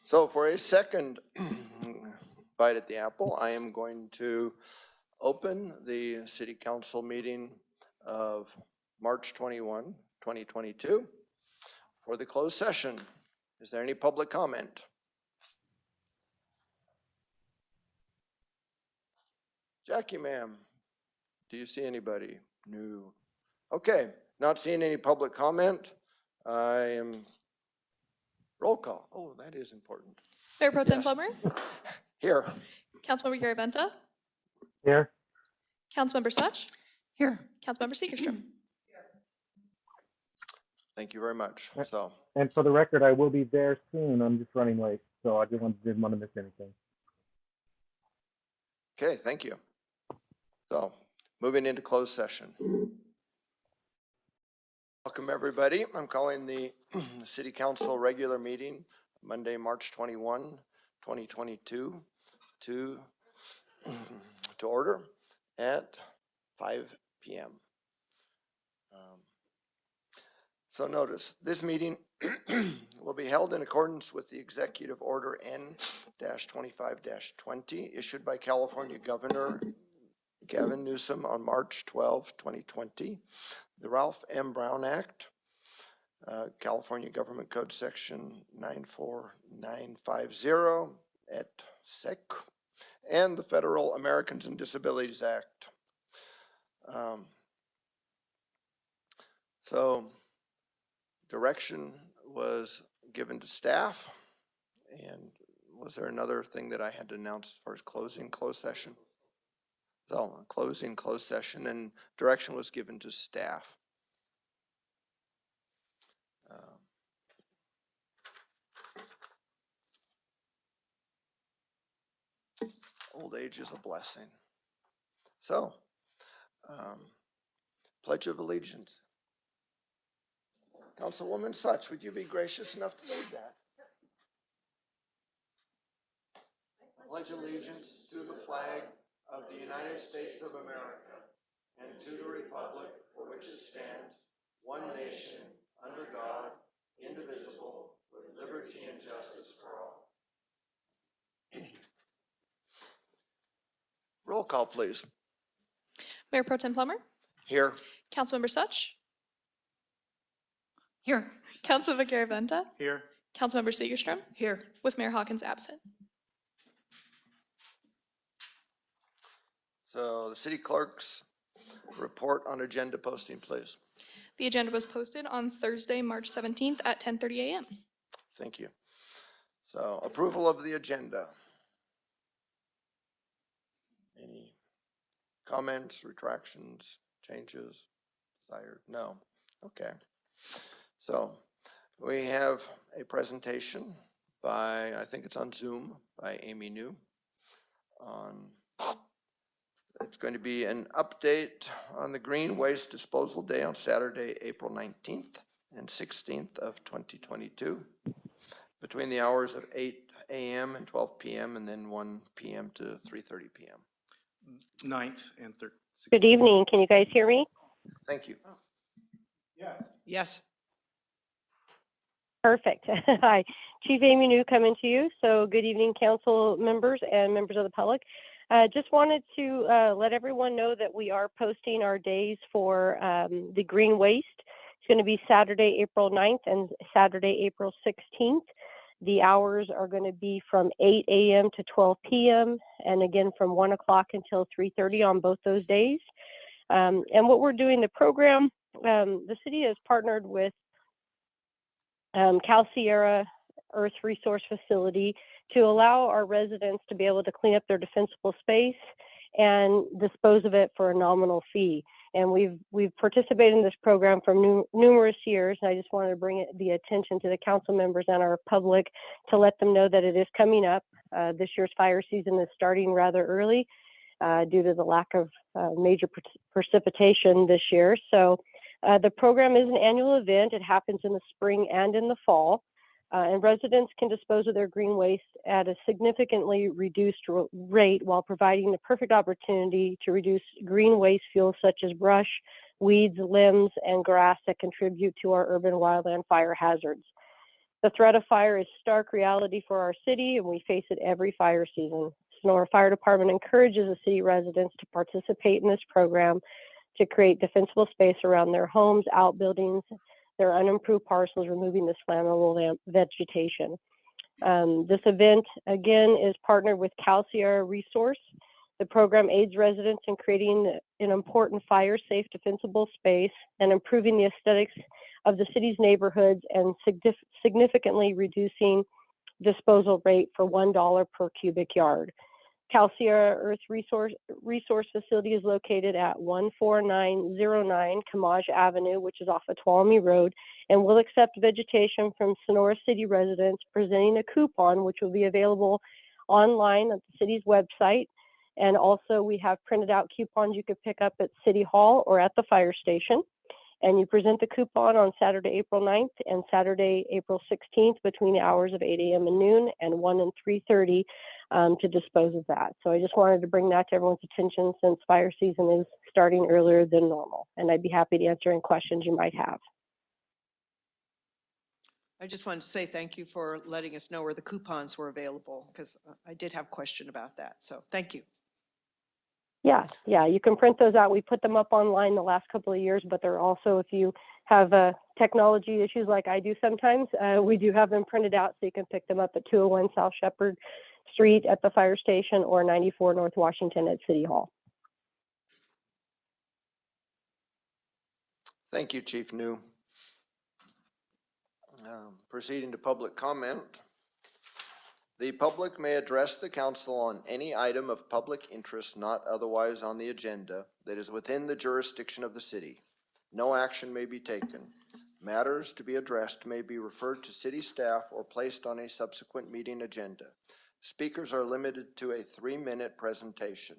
So for a second bite at the apple, I am going to open the city council meeting of March 21, 2022 for the closed session. Is there any public comment? Jackie, ma'am, do you see anybody? No. Okay, not seeing any public comment. I am roll call. Oh, that is important. Mayor Pro Tem Yes. Plummer, Here. Councilmember Garaventa, Here. Councilmember Such, Here. Councilmember Seekerstrom. Thank you very much. So, And for the record, I will be there soon. I'm just running late, so I didn't want to miss anything. okay, thank you. So, moving into closed session. Welcome, everybody. I'm calling the City Council regular meeting, Monday, March 21, 2022, to order at 5 p.m. So notice, this meeting will be held in accordance with the Executive Order N-25-20 issued by California Governor Gavin Newsom on March 12, 2020, the Ralph M. Brown Act, California Government Code Section 94950 et sec, and the Federal Americans with Disabilities Act. So direction was given to staff. And was there another thing that I had to announce as far as closing closed session? So closing closed session, and direction was given to staff. Old age is a blessing. So, Pledge of Allegiance. Councilwoman Such, would you be gracious enough to lead that? I pledge allegiance to the flag of the United States of America and to the republic for which it stands, one nation, under God, indivisible, with liberty and justice for all. Roll call, please. Mayor Pro Tem Plummer, Here. Councilmember Such, Here. Councilmember Garaventa, Here. Councilmember Seekerstrom, Here. with Mayor Hawkins absent. So the city clerk's report on agenda posting, please. The agenda was posted on Thursday, March 17th at 10:30 a.m. Thank you. So approval of the agenda. Any comments, retractions, changes desired? No. Okay. So we have a presentation by, I think it's on Zoom, by Amy New on, it's going to be an update on the Green Waste Disposal Day on Saturday, April 19th and 16th of 2022 between the hours of 8 a.m. and 12 p.m. and then 1 p.m. to 3:30 p.m. 9th and 3rd. Good evening. Can you guys hear me? Thank you. Yes. Yes. Perfect. Hi, Chief Amy New coming to you. So good evening, council members and members of the public. Just wanted to let everyone know that we are posting our days for the green waste. It's going to be Saturday, April 9th and Saturday, April 16th. The hours are going to be from 8 a.m. to 12 p.m. and again from 1 o'clock until 3:30 on both those days. And what we're doing, the program, the city has partnered with Cal Sierra Earth Resource Facility to allow our residents to be able to clean up their defensible space and dispose of it for a nominal fee. And we've participated in this program for numerous years, and I just wanted to bring the attention to the council members and our public to let them know that it is coming up. This year's fire season is starting rather early due to the lack of major precipitation this year. So the program is an annual event. It happens in the spring and in the fall. And residents can dispose of their green waste at a significantly reduced rate while providing the perfect opportunity to reduce green waste fuels such as brush, weeds, limbs, and grass that contribute to our urban wildland fire hazards. The threat of fire is stark reality for our city, and we face it every fire season. Sonora Fire Department encourages the city residents to participate in this program to create defensible space around their homes, outbuildings, their unimproved parcels, removing this flammable vegetation. This event, again, is partnered with Cal Sierra Resource. The program aids residents in creating an important fire-safe, defensible space and improving the aesthetics of the city's neighborhoods and significantly reducing disposal rate for $1 per cubic yard. Cal Sierra Earth Resource Facility is located at 14909 Camage Avenue, which is off of Tuolumne Road, and will accept vegetation from Sonora City residents presenting a coupon, which will be available online at the city's website. And also we have printed out coupons you could pick up at City Hall or at the fire station. And you present the coupon on Saturday, April 9th and Saturday, April 16th between the hours of 8 a.m. and noon and 1 and 3:30 to dispose of that. So I just wanted to bring that to everyone's attention since fire season is starting earlier than normal. And I'd be happy to answer any questions you might have. I just wanted to say thank you for letting us know where the coupons were available, because I did have a question about that. So thank you. Yeah, you can print those out. We put them up online the last couple of years, but they're also, if you have technology issues like I do sometimes, we do have them printed out so you can pick them up at 201 South Shepherd Street at the fire station or 94 North Washington at City Hall. Thank you, Chief New. Proceeding to public comment. The public may address the council on any item of public interest not otherwise on the agenda that is within the jurisdiction of the city. No action may be taken. Matters to be addressed may be referred to city staff or placed on a subsequent meeting agenda. Speakers are limited to a 3-minute presentation.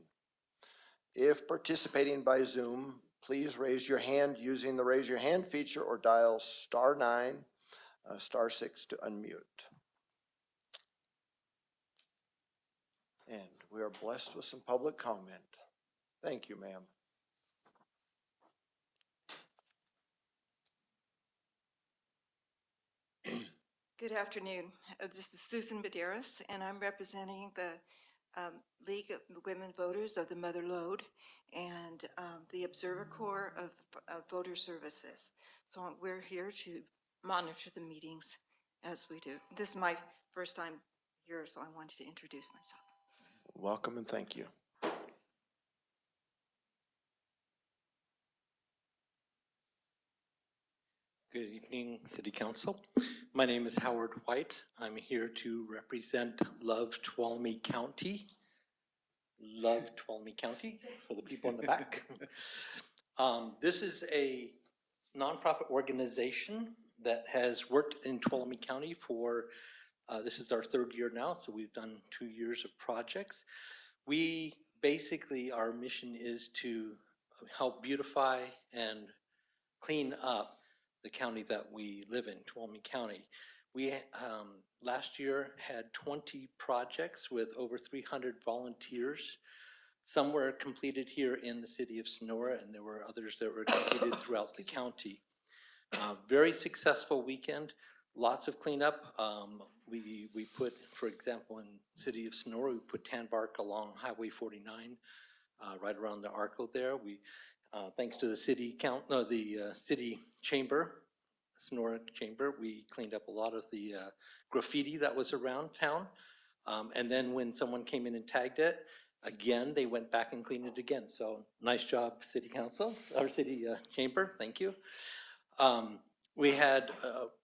If participating by Zoom, please raise your hand using the raise your hand feature or dial *9, *6 to unmute. And we are blessed with some public comment. Thank you, ma'am. Good afternoon. This is Susan Medeiros, and I'm representing the League of Women Voters of the Mother Lode and the Observer Corps of Voter Services. So we're here to monitor the meetings as we do. This is my first time here, so I wanted to introduce myself. Welcome and thank you. Good evening, City Council. My name is Howard White. I'm here to represent Love Tuolumne County. Love Tuolumne County for the people in the back. This is a nonprofit organization that has worked in Tuolumne County for, this is our 3rd year now, so we've done 2 years of projects. We basically, our mission is to help beautify and clean up the county that we live in, Tuolumne County. We last year had 20 projects with over 300 volunteers. Some were completed here in the city of Sonora, and there were others that were completed throughout the county. Very successful weekend, lots of cleanup. We put, for example, in city of Sonora, we put tan bark along Highway 49, right around the Arco there. We thanks to the city city chamber, Sonora Chamber, we cleaned up a lot of the graffiti that was around town. And then when someone came in and tagged it, again, they went back and cleaned it again. So nice job, City Council, or City Chamber, thank you. We had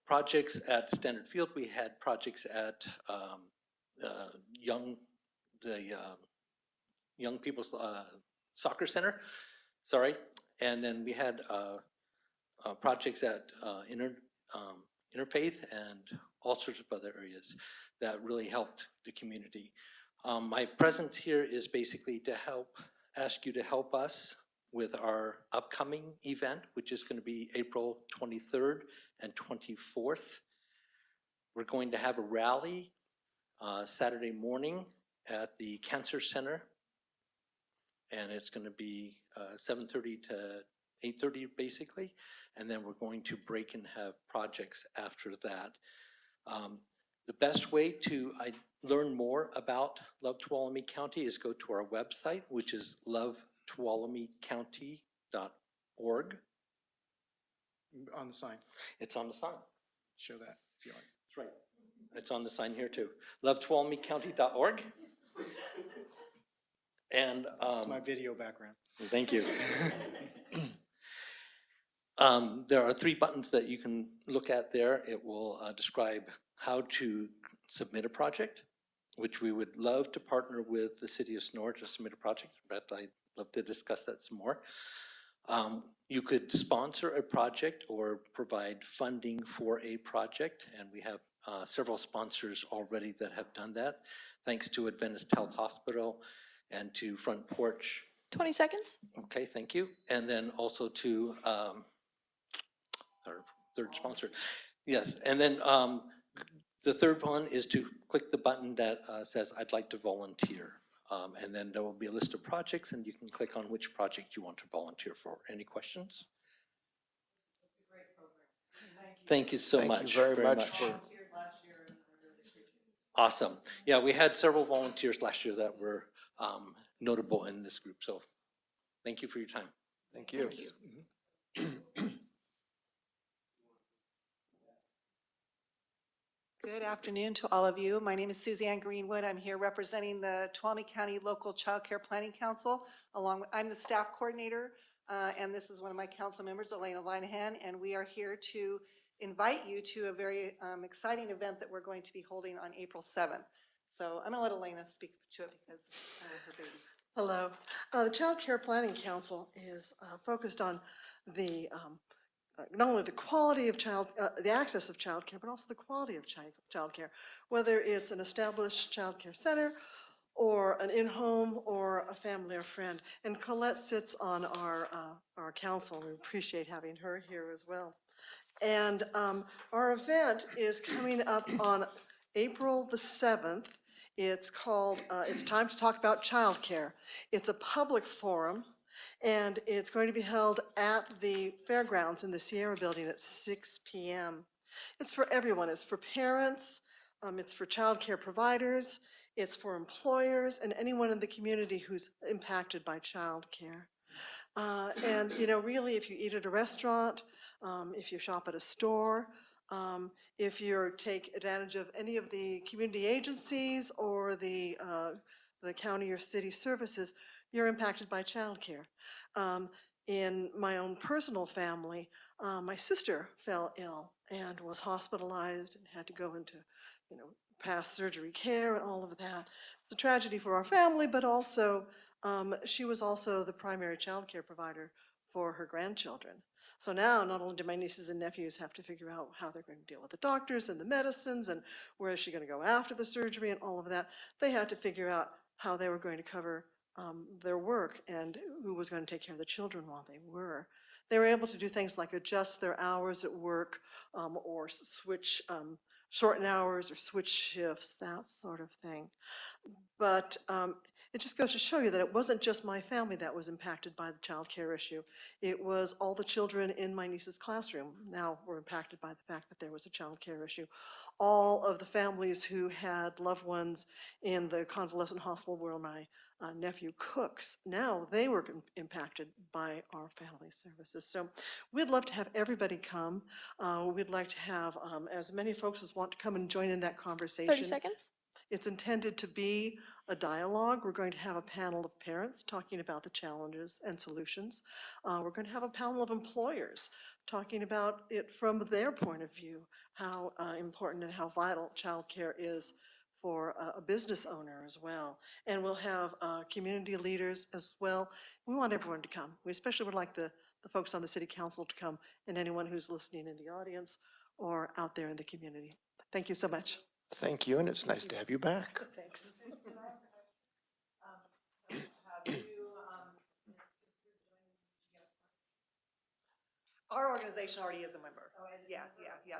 projects at Standard Field. We had projects at Young People's Soccer Center. Sorry, and then we had projects at Interfaith and all sorts of other areas that really helped the community. My presence here is basically to ask you to help us with our upcoming event, which is going to be April 23rd and 24th. We're going to have a rally Saturday morning at the Cancer Center, and it's going to be 7:30 to 8:30 basically, and then we're going to break and have projects after that. The best way to learn more about Love Tuolumne County is go to our website, which is lovetuolumecounty.org. On the sign, It's on the sign. show that if you like. That's right. It's on the sign here too. lovetuolumecounty.org. And It's my video background. thank you. There are 3 buttons that you can look at there. It will describe how to submit a project, which we would love to partner with the city of Sonora to submit a project, but I'd love to discuss that some more. You could sponsor a project or provide funding for a project, and we have several sponsors already that have done that, thanks to Adventist Health Hospital and to Front Porch. 20 seconds. Okay, thank you. And then also to our third sponsor. Yes, and then the third one is to click the button that says, I'd like to volunteer. And then there will be a list of projects, and you can click on which project you want to volunteer for. Any questions? Thank you so much. Thank you very much for, Awesome. Yeah, we had several volunteers last year that were notable in this group. So thank you for your time. thank you. Good afternoon to all of you. My name is Suzanne Greenwood. I'm here representing the Tuolumne County Local Child Care Planning Council. I'm the staff coordinator, and this is one of my council members, Elena Linehan, and we are here to invite you to a very exciting event that we're going to be holding on April 7th. So I'm going to let Elena speak to it because her baby. Hello. The Child Care Planning Council is focused on the not only the quality of the access of child care, but also the quality of child care, whether it's an established child care center or an in-home or a family or friend. And Colette sits on our council. We appreciate having her here as well. And our event is coming up on April the 7th. It's called, It's Time to Talk About Childcare. It's a public forum, and it's going to be held at the fairgrounds in the Sierra Building at 6 p.m. It's for everyone. It's for parents. It's for childcare providers. It's for employers and anyone in the community who's impacted by childcare. And, you know, really, if you eat at a restaurant, if you shop at a store, if you take advantage of any of the community agencies or the county or city services, you're impacted by childcare. In my own personal family, my sister fell ill and was hospitalized and had to go into, you know, past surgery care and all of that. It's a tragedy for our family, but also she was also the primary child care provider for her grandchildren. So now not only do my nieces and nephews have to figure out how they're going to deal with the doctors and the medicines and where is she going to go after the surgery and all of that, they had to figure out how they were going to cover their work and who was going to take care of the children while they were. They were able to do things like adjust their hours at work or switch, shorten hours or switch shifts, that sort of thing. But it just goes to show you that it wasn't just my family that was impacted by the child care issue. It was all the children in my niece's classroom now were impacted by the fact that there was a child care issue. All of the families who had loved ones in the convalescent hospital where my nephew cooks, now they were impacted by our family services. So we'd love to have everybody come. We'd like to have as many folks as want to come and join in that conversation. 30 seconds. It's intended to be a dialogue. We're going to have a panel of parents talking about the challenges and solutions. We're going to have a panel of employers talking about it from their point of view, how important and how vital childcare is for a business owner as well. And we'll have community leaders as well. We want everyone to come. We especially would like the folks on the city council to come and anyone who's listening in the audience or out there in the community. Thank you so much. Thank you, and it's nice to have you back. Thanks. Our organization already is a member. Yeah.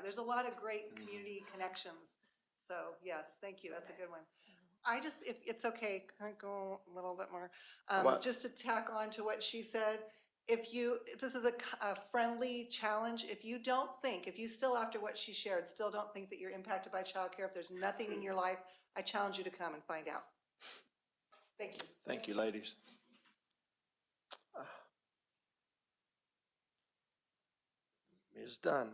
There's a lot of great community connections. So yes, thank you. That's a good one. I just, if it's okay, can I go a little bit more? What? Just to tack on to what she said, this is a friendly challenge. If you still, after what she shared, still don't think that you're impacted by childcare, if there's nothing in your life, I challenge you to come and find out. Thank you. Thank you, ladies. Ms. Dunn,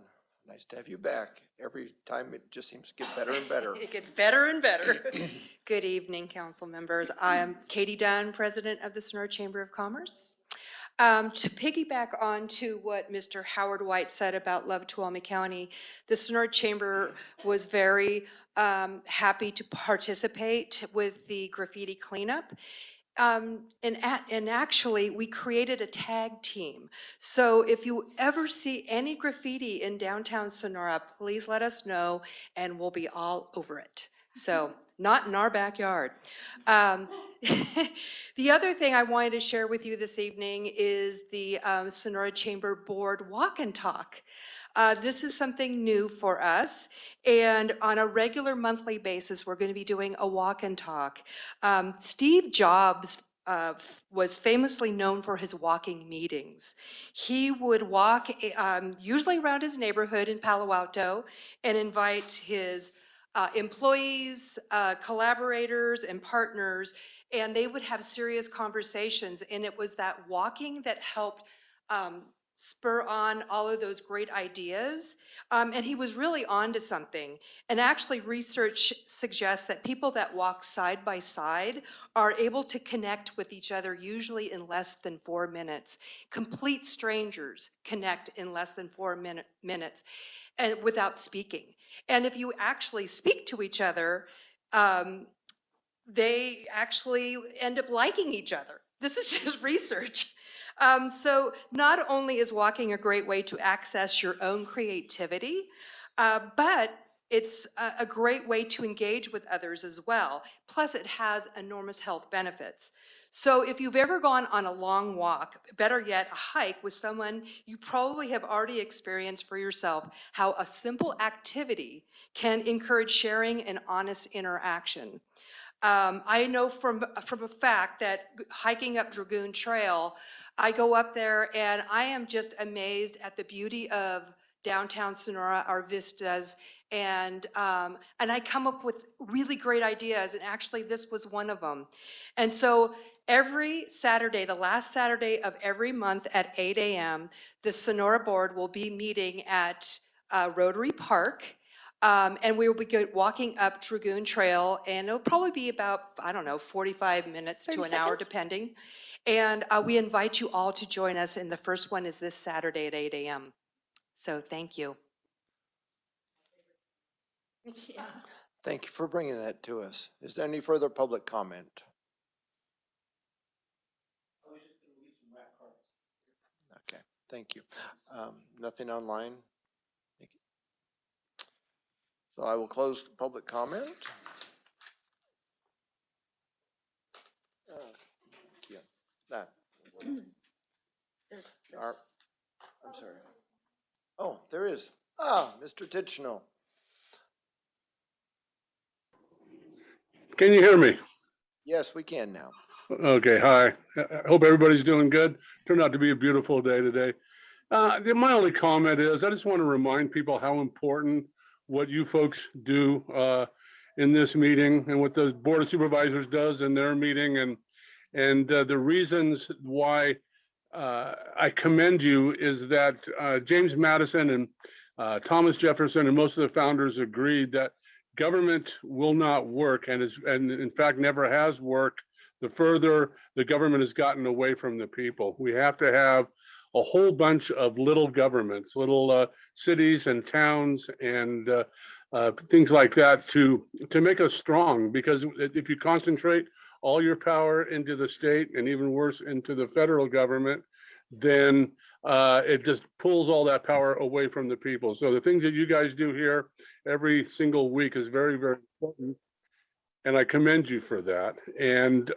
nice to have you back. Every time it just seems to get better and better. It gets better and better. Good evening, council members. I am Katie Dunn, president of the Sonora Chamber of Commerce. To piggyback on to what Mr. Howard White said about Love Tuolumne County, the Sonora Chamber was very happy to participate with the graffiti cleanup. And actually, we created a tag team. So if you ever see any graffiti in downtown Sonora, please let us know and we'll be all over it. So not in our backyard. The other thing I wanted to share with you this evening is the Sonora Chamber Board Walk and Talk. This is something new for us, and on a regular monthly basis, we're going to be doing a walk and talk. Steve Jobs was famously known for his walking meetings. He would walk usually around his neighborhood in Palo Alto and invite his employees, collaborators, and partners, and they would have serious conversations, and it was that walking that helped spur on all of those great ideas. And he was really onto something. And actually, research suggests that people that walk side by side are able to connect with each other usually in less than 4 minutes. Complete strangers connect in less than 4 minutes and without speaking. And if you actually speak to each other, they actually end up liking each other. This is just research. So not only is walking a great way to access your own creativity, but it's a great way to engage with others as well. Plus, it has enormous health benefits. So if you've ever gone on a long walk, better yet, a hike with someone, you probably have already experienced for yourself how a simple activity can encourage sharing and honest interaction. I know from a fact that hiking up Dragoon Trail, I go up there and I am just amazed at the beauty of downtown Sonora, our vistas, and I come up with really great ideas, and actually this was one of them. And so every Saturday, the last Saturday of every month at 8 a.m., the Sonora Board will be meeting at Rotary Park. And we will be walking up Dragoon Trail, and it'll probably be about, I don't know, 45 minutes to an hour, depending. And we invite you all to join us, and the first one is this Saturday at 8 a.m. So thank you. Yeah. Thank you for bringing that to us. Is there any further public comment? Okay, thank you. Nothing online? So I will close the public comment. Yeah, that. I'm sorry. Oh, there is. Mr. Tichenor. Can you hear me? Yes, we can now. Okay, hi. I hope everybody's doing good. Turned out to be a beautiful day today. My only comment is I just want to remind people how important what you folks do in this meeting and what the Board of Supervisors does in their meeting, and the reasons why I commend you is that James Madison and Thomas Jefferson and most of the founders agreed that government will not work, and in fact never has worked, the further the government has gotten away from the people. We have to have a whole bunch of little governments, little cities and towns and things like that to make us strong, because if you concentrate all your power into the state and even worse into the federal government, then it just pulls all that power away from the people. So the things that you guys do here every single week is very, very important. And I commend you for that. And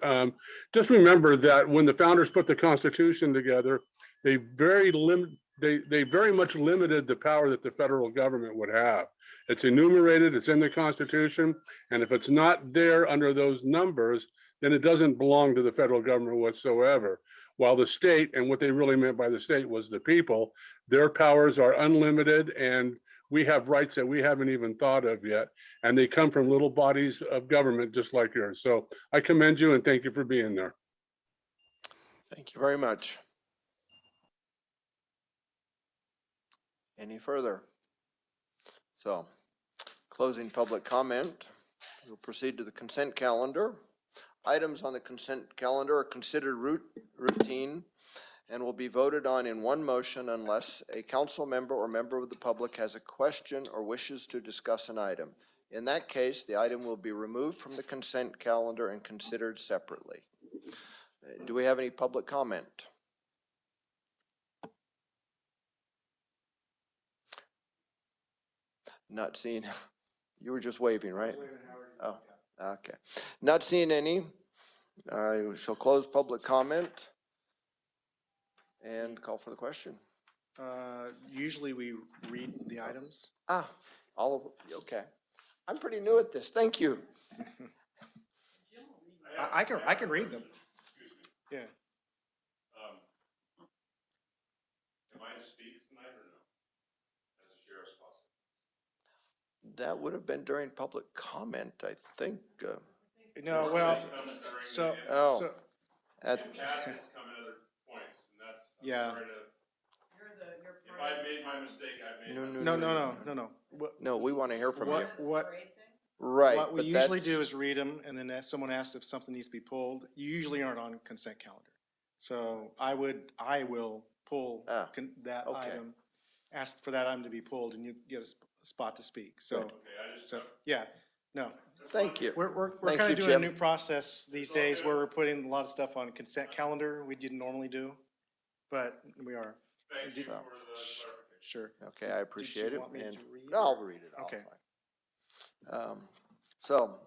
just remember that when the founders put the Constitution together, they very much limited the power that the federal government would have. It's enumerated, it's in the Constitution, and if it's not there under those numbers, then it doesn't belong to the federal government whatsoever. while the state, and what they really meant by the state was the people, their powers are unlimited, and we have rights that we haven't even thought of yet. And they come from little bodies of government just like yours. So I commend you and thank you for being there. Thank you very much. Any further? So, closing public comment, we'll proceed to the consent calendar. Items on the consent calendar are considered routine and will be voted on in one motion unless a council member or member of the public has a question or wishes to discuss an item. In that case, the item will be removed from the consent calendar and considered separately. Do we have any public comment? Not seeing, you were just waving, right? Oh, okay. Not seeing any. I shall close public comment and call for the question. Usually we read the items. All of, okay. I'm pretty new at this. Thank you. I can read them. Yeah. Am I to speak tonight or no? As a sheriff's possible. That would have been during public comment, I think. No, well, so, Oh. so, At, In the past, it's come in other points, and that's, I'm yeah. sorry to. If I've made my mistake, I've made my No, mistake. no. no, we want to hear from you. Right. Right. What we but usually that's- do is read them, and then if someone asks if something needs to be pulled, you usually aren't on consent calendar. So I will pull that okay. item, ask for that item to be pulled, and you get a spot to speak. So, Good. Okay, so yeah, no. Thank you. We're Thank kind you, of doing Jim. a new process these days where we're putting a lot of stuff on consent calendar we didn't normally do, but we are. Thank you So, for the clarification. Sure. Okay, I appreciate Did you it. want me And to read it? I'll read it. Okay. So,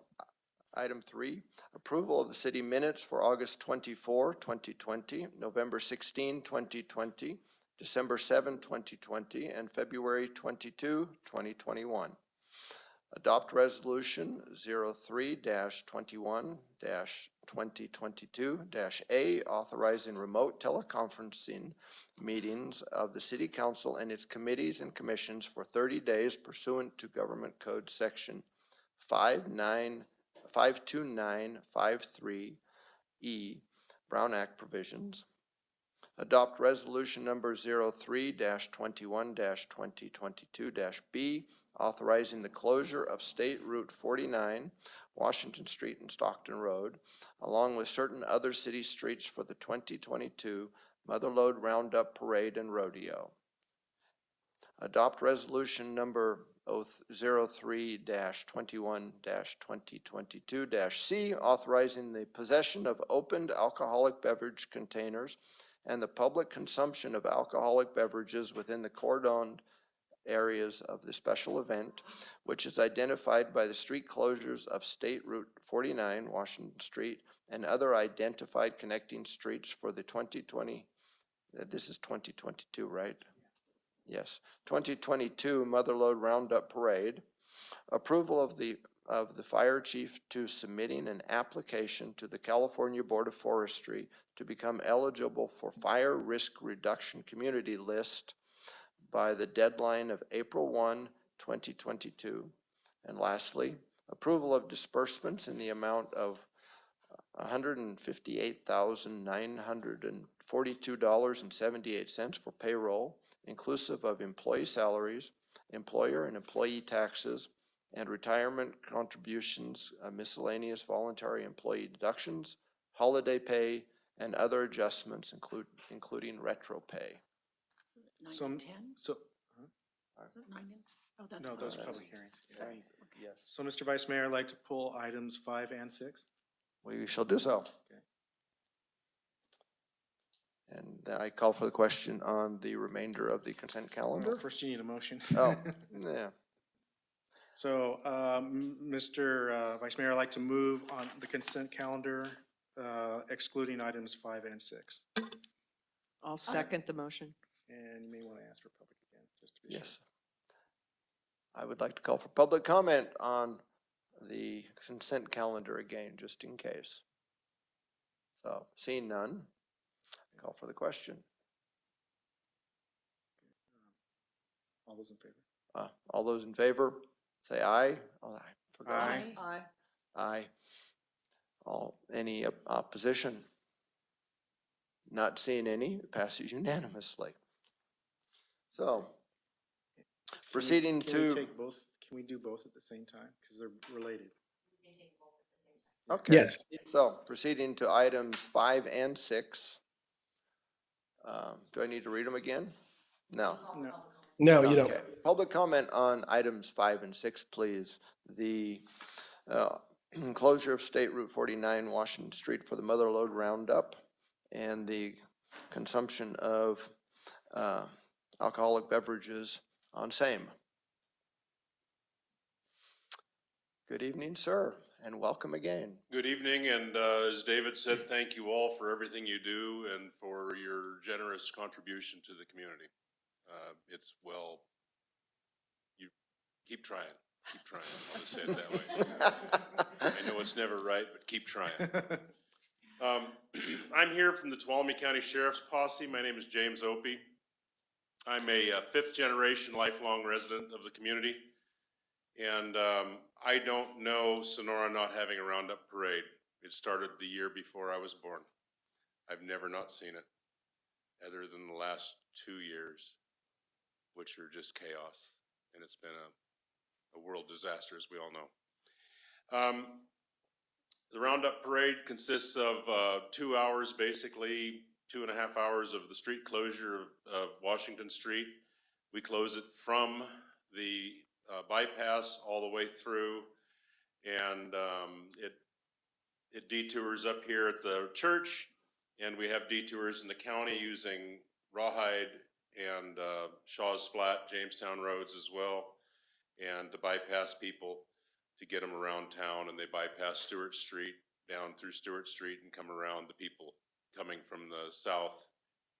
item 3, approval of the city minutes for August 24, 2020, November 16, 2020, December 7, 2020, and February 22, 2021. Adopt resolution 03-21-2022-A authorizing remote teleconferencing meetings of the city council and its committees and commissions for 30 days pursuant to government code section 52953E Brown Act provisions. Adopt resolution number 03-21-2022-B authorizing the closure of State Route 49, Washington Street and Stockton Road, along with certain other city streets for the 2022 Motherlode Roundup Parade and Rodeo. Adopt resolution number 03-21-2022-C authorizing the possession of opened alcoholic beverage containers and the public consumption of alcoholic beverages within the cordoned areas of the special event, which is identified by the street closures of State Route 49, Washington Street, and other identified connecting streets for the 2020, this is 2022, right? Yes, 2022 Motherlode Roundup Parade. Approval of the fire chief to submitting an application to the California Board of Forestry to become eligible for fire risk reduction community list by the deadline of April 1, 2022. And lastly, approval of disbursements in the amount of $158,942.78 for payroll, inclusive of employee salaries, employer and employee taxes, and retirement contributions, miscellaneous voluntary employee deductions, holiday pay, and other adjustments, including retro pay. So, Oh, that's no, fine. those are public hearings. And, yes, So, Mr. Vice Mayor, I'd like to pull items 5 and 6. we shall do so. Okay. And I call for the question on the remainder of the consent calendar. Well, first you need a motion. Oh, yeah. So, Mr. Vice Mayor, I'd like to move on the consent calendar, excluding items 5 and 6. I'll second the motion. And you may want to ask for public again, just to be sure. Yes. I would like to call for public comment on the consent calendar again, just in case. So, seeing none, Call for the question. All those in favor? All those in favor, say aye. Oh, I forgot. Aye. Aye. Aye. Any opposition? Not seeing any, it passes unanimously. So, proceeding Can we to, take both, can we do both at the same time? Because they're related. okay. Yes. So, proceeding to items 5 and 6. Do I need to read them again? No. No. No, you don't. Okay. Public comment on items 5 and 6, please. The closure of State Route 49, Washington Street for the Mother Lode Roundup, and the consumption of alcoholic beverages on same. Good evening, sir, and welcome again. Good evening, and as David said, thank you all for everything you do and for your generous contribution to the community. It's well, you keep trying, I'll just say it that way. I know it's never right, but keep trying. I'm here from the Tuolumne County Sheriff's Posse. My name is James Opie. I'm a fifth generation lifelong resident of the community. And I don't know Sonora not having a Roundup Parade. It started the year before I was born. I've never not seen it, other than the last 2 years, which are just chaos. And it's been a world disaster, as we all know. The Roundup Parade consists of 2 hours, basically 2.5 hours of the street closure of Washington Street. We close it from the bypass all the way through, and it detours up here at the church, and we have detours in the county using Rawhide and Shaw's Flat, Jamestown roads as well, and to bypass people to get them around town, and they bypass Stuart Street down through Stuart Street and come around the people coming from the south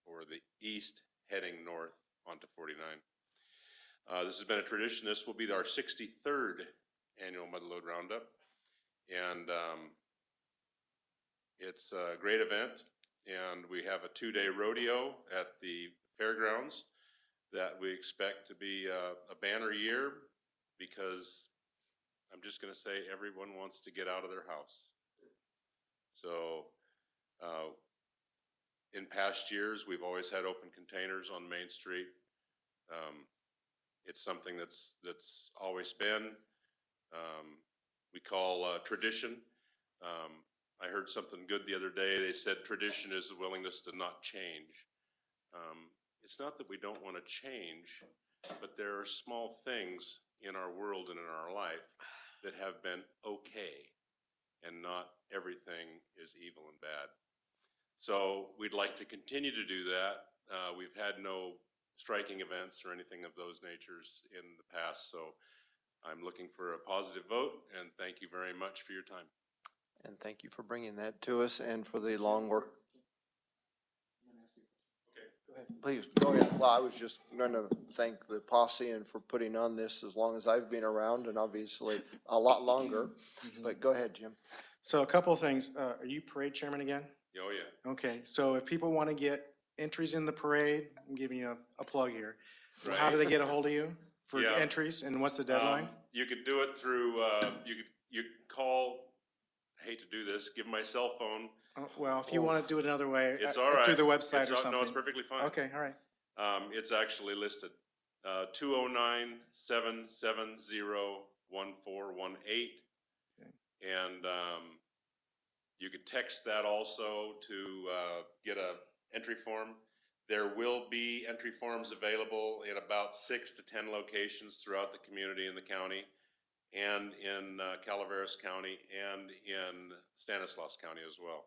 or the east heading north onto 49. This has been a tradition. This will be our 63rd annual Mudload Roundup, and it's a great event. And we have a 2-day rodeo at the fairgrounds that we expect to be a banner year, because I'm just going to say everyone wants to get out of their house. So in past years, we've always had open containers on Main Street. It's something that's always been, we call tradition. I heard something good the other day. They said tradition is the willingness to not change. It's not that we don't want to change, but there are small things in our world and in our life that have been okay, and not everything is evil and bad. So we'd like to continue to do that. We've had no striking events or anything of those natures in the past, so I'm looking for a positive vote, and thank you very much for your time. And thank you for bringing that to us and for the long work. Please, go ahead. Well, I was just going to thank the posse and for putting on this as long as I've been around, and obviously a lot longer, but go ahead, Jim. So a couple of things. Are you parade chairman again? Oh, yeah. Okay, so if people want to get entries in the parade, I'm giving you a plug here. Right. How do they get a hold of you for Yeah. entries, and what's the deadline? You could do it through, you call, I hate to do this, give my cell phone. Oh, well, if you want to do it another way, It's all right. through the website It's or something. No, it's perfectly fine. Okay, all right. It's actually listed, 209-770-1418. Okay. And you could text that also to get a entry form. There will be entry forms available in about 6 to 10 locations throughout the community and the county, and in Calaveras County and in Stanislaus County as well.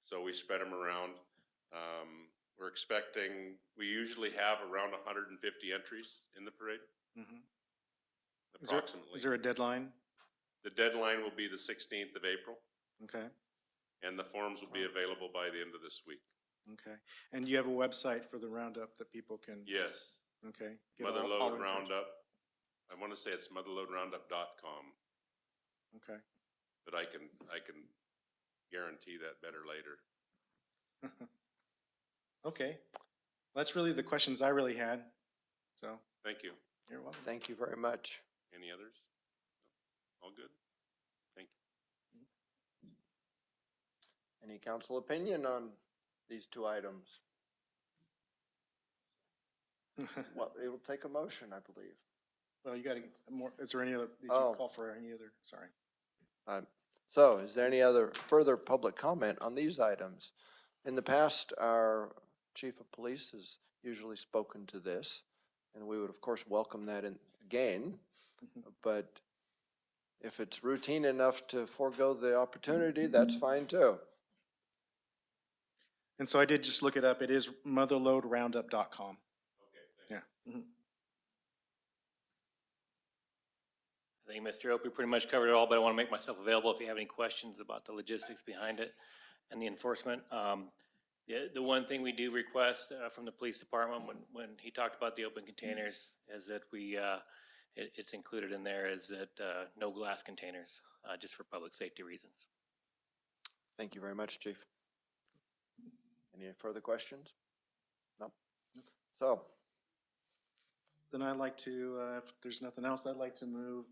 So we spread them around. We're expecting, we usually have around 150 entries in the parade, approximately. Is there a deadline? The deadline will be the 16th of April, Okay, and the forms will be available by the end of this week. okay. And you have a website for the roundup that people can? Yes, Okay. get all Motherlode the Roundup. I want to say it's motherloderoundup.com, Okay. but I can guarantee that better later. Okay, that's really the questions I really had. So Thank you. you're welcome. Thank you very much. Any others? All good? Thank you. Any council opinion on these two items? Well, it will take a motion, I believe. Well, you got to more. Is there any other? Did you Oh. call for any other? Sorry. So is there any other further public comment on these items? In the past, our chief of police has usually spoken to this, and we would of course welcome that in again. But if it's routine enough to forego the opportunity, that's fine too. And so I did just look it up. It is motherloadroundup.com. Yeah. Mhm. I think Mr. Opie pretty much covered it all, but I want to make myself available if you have any questions about the logistics behind it and the enforcement. The one thing we do request from the police department when he talked about the open containers is that it's included in there is that no glass containers, just for public safety reasons. Thank you very much, Chief. Any further questions? No. So Then I'd like to, if there's nothing else, I'd like to move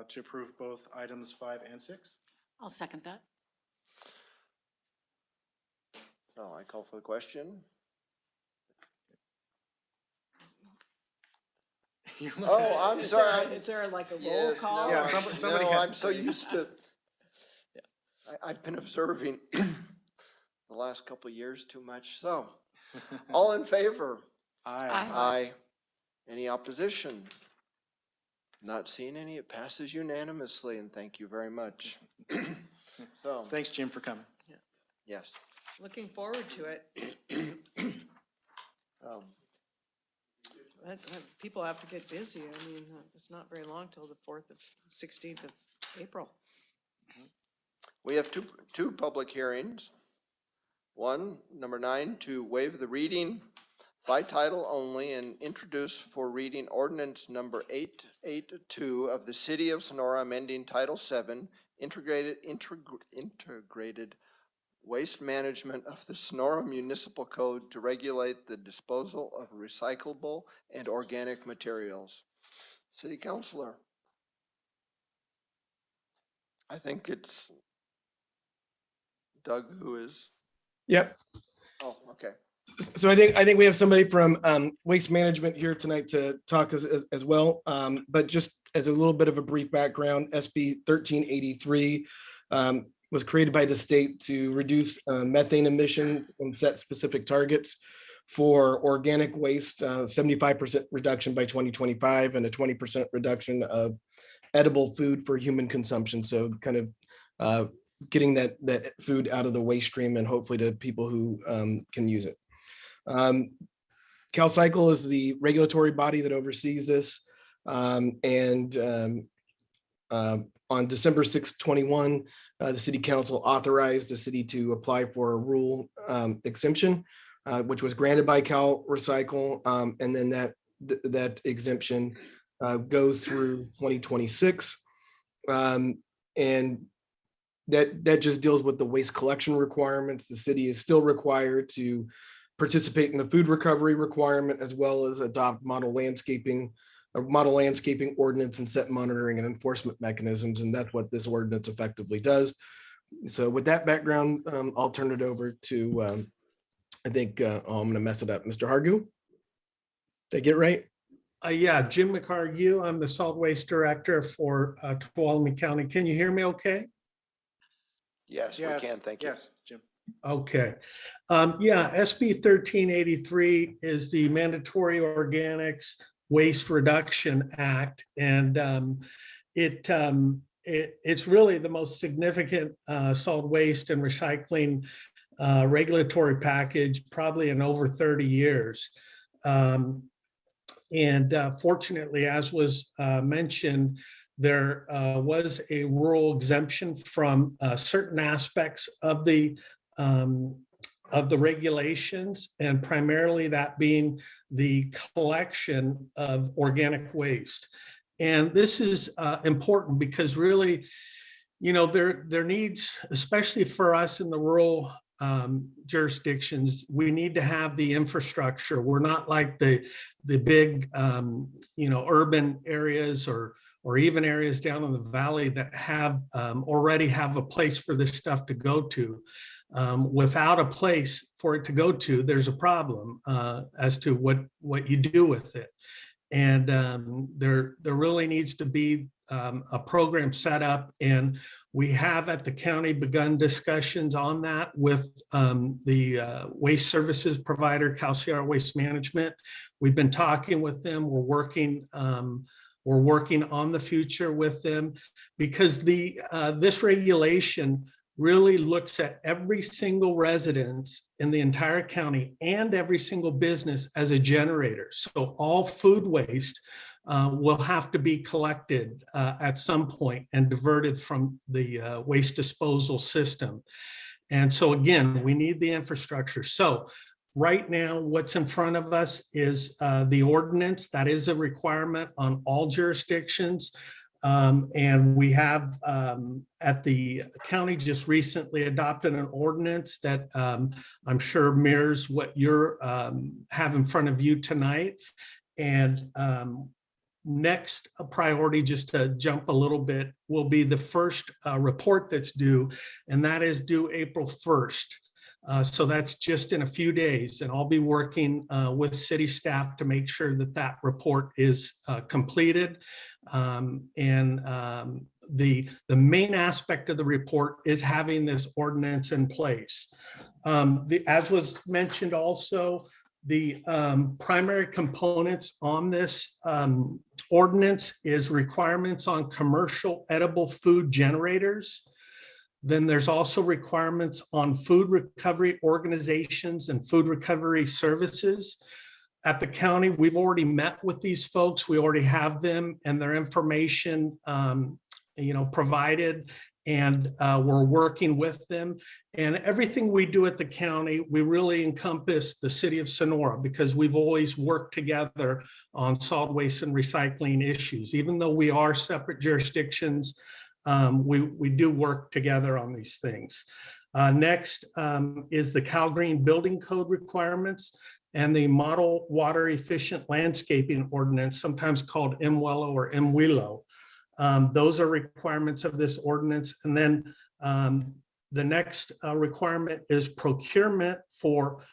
to approve both items 5 and 6. I'll second that. So I call for the question. Oh, I'm sorry. Is there like a roll Yes, call? no, Yeah, somebody no, has I'm to so say. used to. I've been observing the last couple of years too much. So, all in favor? Aye. Aye. Any opposition? Not seeing any. It passes unanimously, and thank you very much. So, Thanks, Jim, for coming. yes. Looking forward to it. People have to get busy. I mean, it's not very long till the 16th of April. We have two public hearings. One, number 9, to waive the reading by title only and introduce for reading ordinance number 882 of the City of Sonora amending Title 7, integrated waste management of the Sonora Municipal Code to regulate the disposal of recyclable and organic materials. City Councilor. I think it's Doug who is. Yep. Oh, okay. So I think we have somebody from Waste Management here tonight to talk as well. But just as a little bit of a brief background, SB 1383 was created by the state to reduce methane emission and set specific targets for organic waste, 75% reduction by 2025 and a 20% reduction of edible food for human consumption. So kind of getting that food out of the waste stream and hopefully to people who can use it. CalCycle is the regulatory body that oversees this. On December 6, 21, the City Council authorized the city to apply for a rule exemption, which was granted by CalRecycle. And then that exemption goes through 2026. And that just deals with the waste collection requirements. The city is still required to participate in the food recovery requirement, as well as adopt model landscaping ordinance and set monitoring and enforcement mechanisms. And that's what this ordinance effectively does. So with that background, I'll turn it over to, I think I'm going to mess it up. Mr. Hargu? Did I get it right? Yeah, Jim McHargue. I'm the Solid Waste Director for Tuolumne County. Can you hear me okay? Yes, we can. Thank you. Yes, Jim. Okay. Yeah, SB 1383 is the Mandatory Organics Waste Reduction Act. And it's really the most significant solid waste and recycling regulatory package probably in over 30 years. Fortunately, as was mentioned, there was a rural exemption from certain aspects of the regulations, and primarily that being the collection of organic waste. And this is important because really, you know, there needs, especially for us in the rural jurisdictions, we need to have the infrastructure. We're not like the big, urban areas or even areas down in the valley that have already have a place for this stuff to go to. Without a place for it to go to, there's a problem as to what you do with it. And there really needs to be a program set up, and we have at the county begun discussions on that with the waste services provider, Calciar Waste Management. We've been talking with them. We're working on the future with them, because this regulation really looks at every single residence in the entire county and every single business as a generator. So all food waste will have to be collected at some point and diverted from the waste disposal system. And so again, we need the infrastructure. So right now, what's in front of us is the ordinance. That is a requirement on all jurisdictions. And we have at the county just recently adopted an ordinance that I'm sure mirrors what you're have in front of you tonight. And next priority, just to jump a little bit, will be the first report that's due, and that is due April 1st. So that's just in a few days, and I'll be working with city staff to make sure that that report is completed. The main aspect of the report is having this ordinance in place. As was mentioned also, the primary components on this ordinance is requirements on commercial edible food generators. Then there's also requirements on food recovery organizations and food recovery services. At the county, we've already met with these folks. We already have them and their information provided, and we're working with them. And everything we do at the county, we really encompass the city of Sonora, because we've always worked together on solid waste and recycling issues. Even though we are separate jurisdictions, we do work together on these things. Next is the Cal Green Building Code requirements and the Model Water Efficient Landscaping Ordinance, sometimes called MWELO or MWILO. Those are requirements of this ordinance. And then the next requirement is procurement for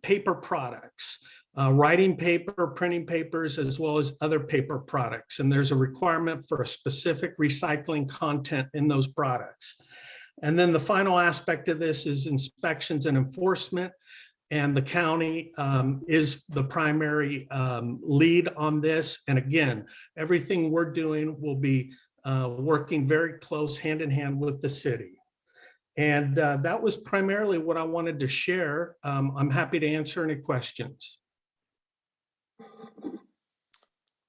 paper products. Writing paper, printing papers, as well as other paper products. And there's a requirement for a specific recycling content in those products. And then the final aspect of this is inspections and enforcement. And the county is the primary lead on this. And again, everything we're doing will be working very close hand in hand with the city. And that was primarily what I wanted to share. I'm happy to answer any questions.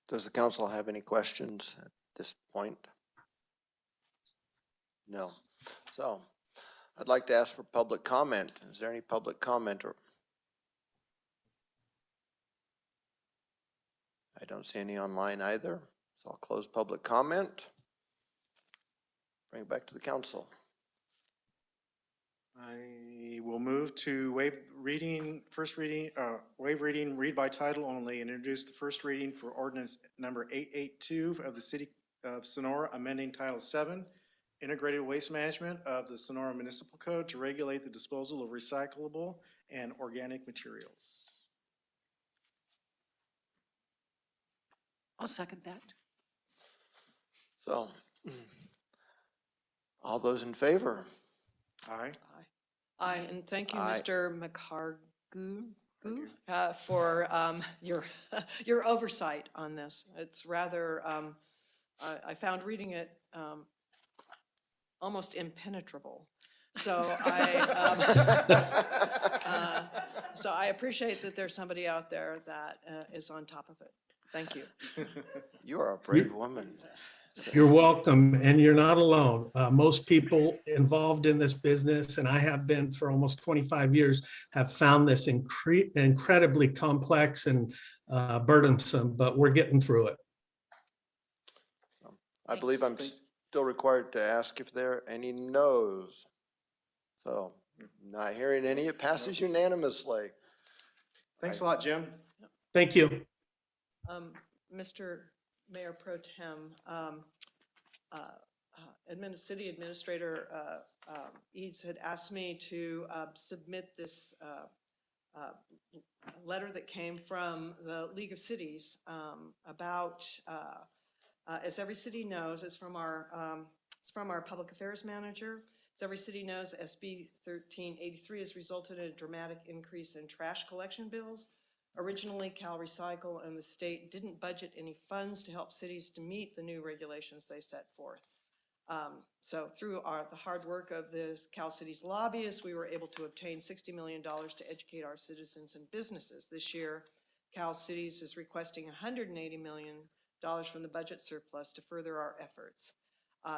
Does the council have any questions at this point? No. So I'd like to ask for public comment. Is there any public comment? Or I don't see any online either. So I'll close public comment. Bring it back to the council. I will move to waive reading, waive reading, read by title only, and introduce the first reading for ordinance number 882 of the City of Sonora, amending Title 7, Integrated Waste Management of the Sonora Municipal Code to regulate the disposal of recyclable and organic materials. I'll second that. So all those in favor? Aye. Aye, and thank you, Aye. Mr. McHargue, for your oversight on this. It's rather, I found reading it almost impenetrable. So I appreciate that there's somebody out there that is on top of it. Thank you. You are a brave woman. You're welcome, and you're not alone. Most people involved in this business, and I have been for almost 25 years, have found this incredibly complex and burdensome, but we're getting through it. I believe I'm still required to ask if there are any no's. So Not hearing any, it passes unanimously. Thanks a lot, Jim. Thank you. Mr. Mayor Pro Tem, City Administrator Eads had asked me to submit this letter that came from the League of Cities about, as every city knows, it's from our public affairs manager. As every city knows, SB 1383 has resulted in a dramatic increase in trash collection bills. Originally, Cal Recycle and the state didn't budget any funds to help cities to meet the new regulations they set forth. So through the hard work of this Cal Cities lobbyists, we were able to obtain $60 million to educate our citizens and businesses. This year, Cal Cities is requesting $180 million from the budget surplus to further our efforts.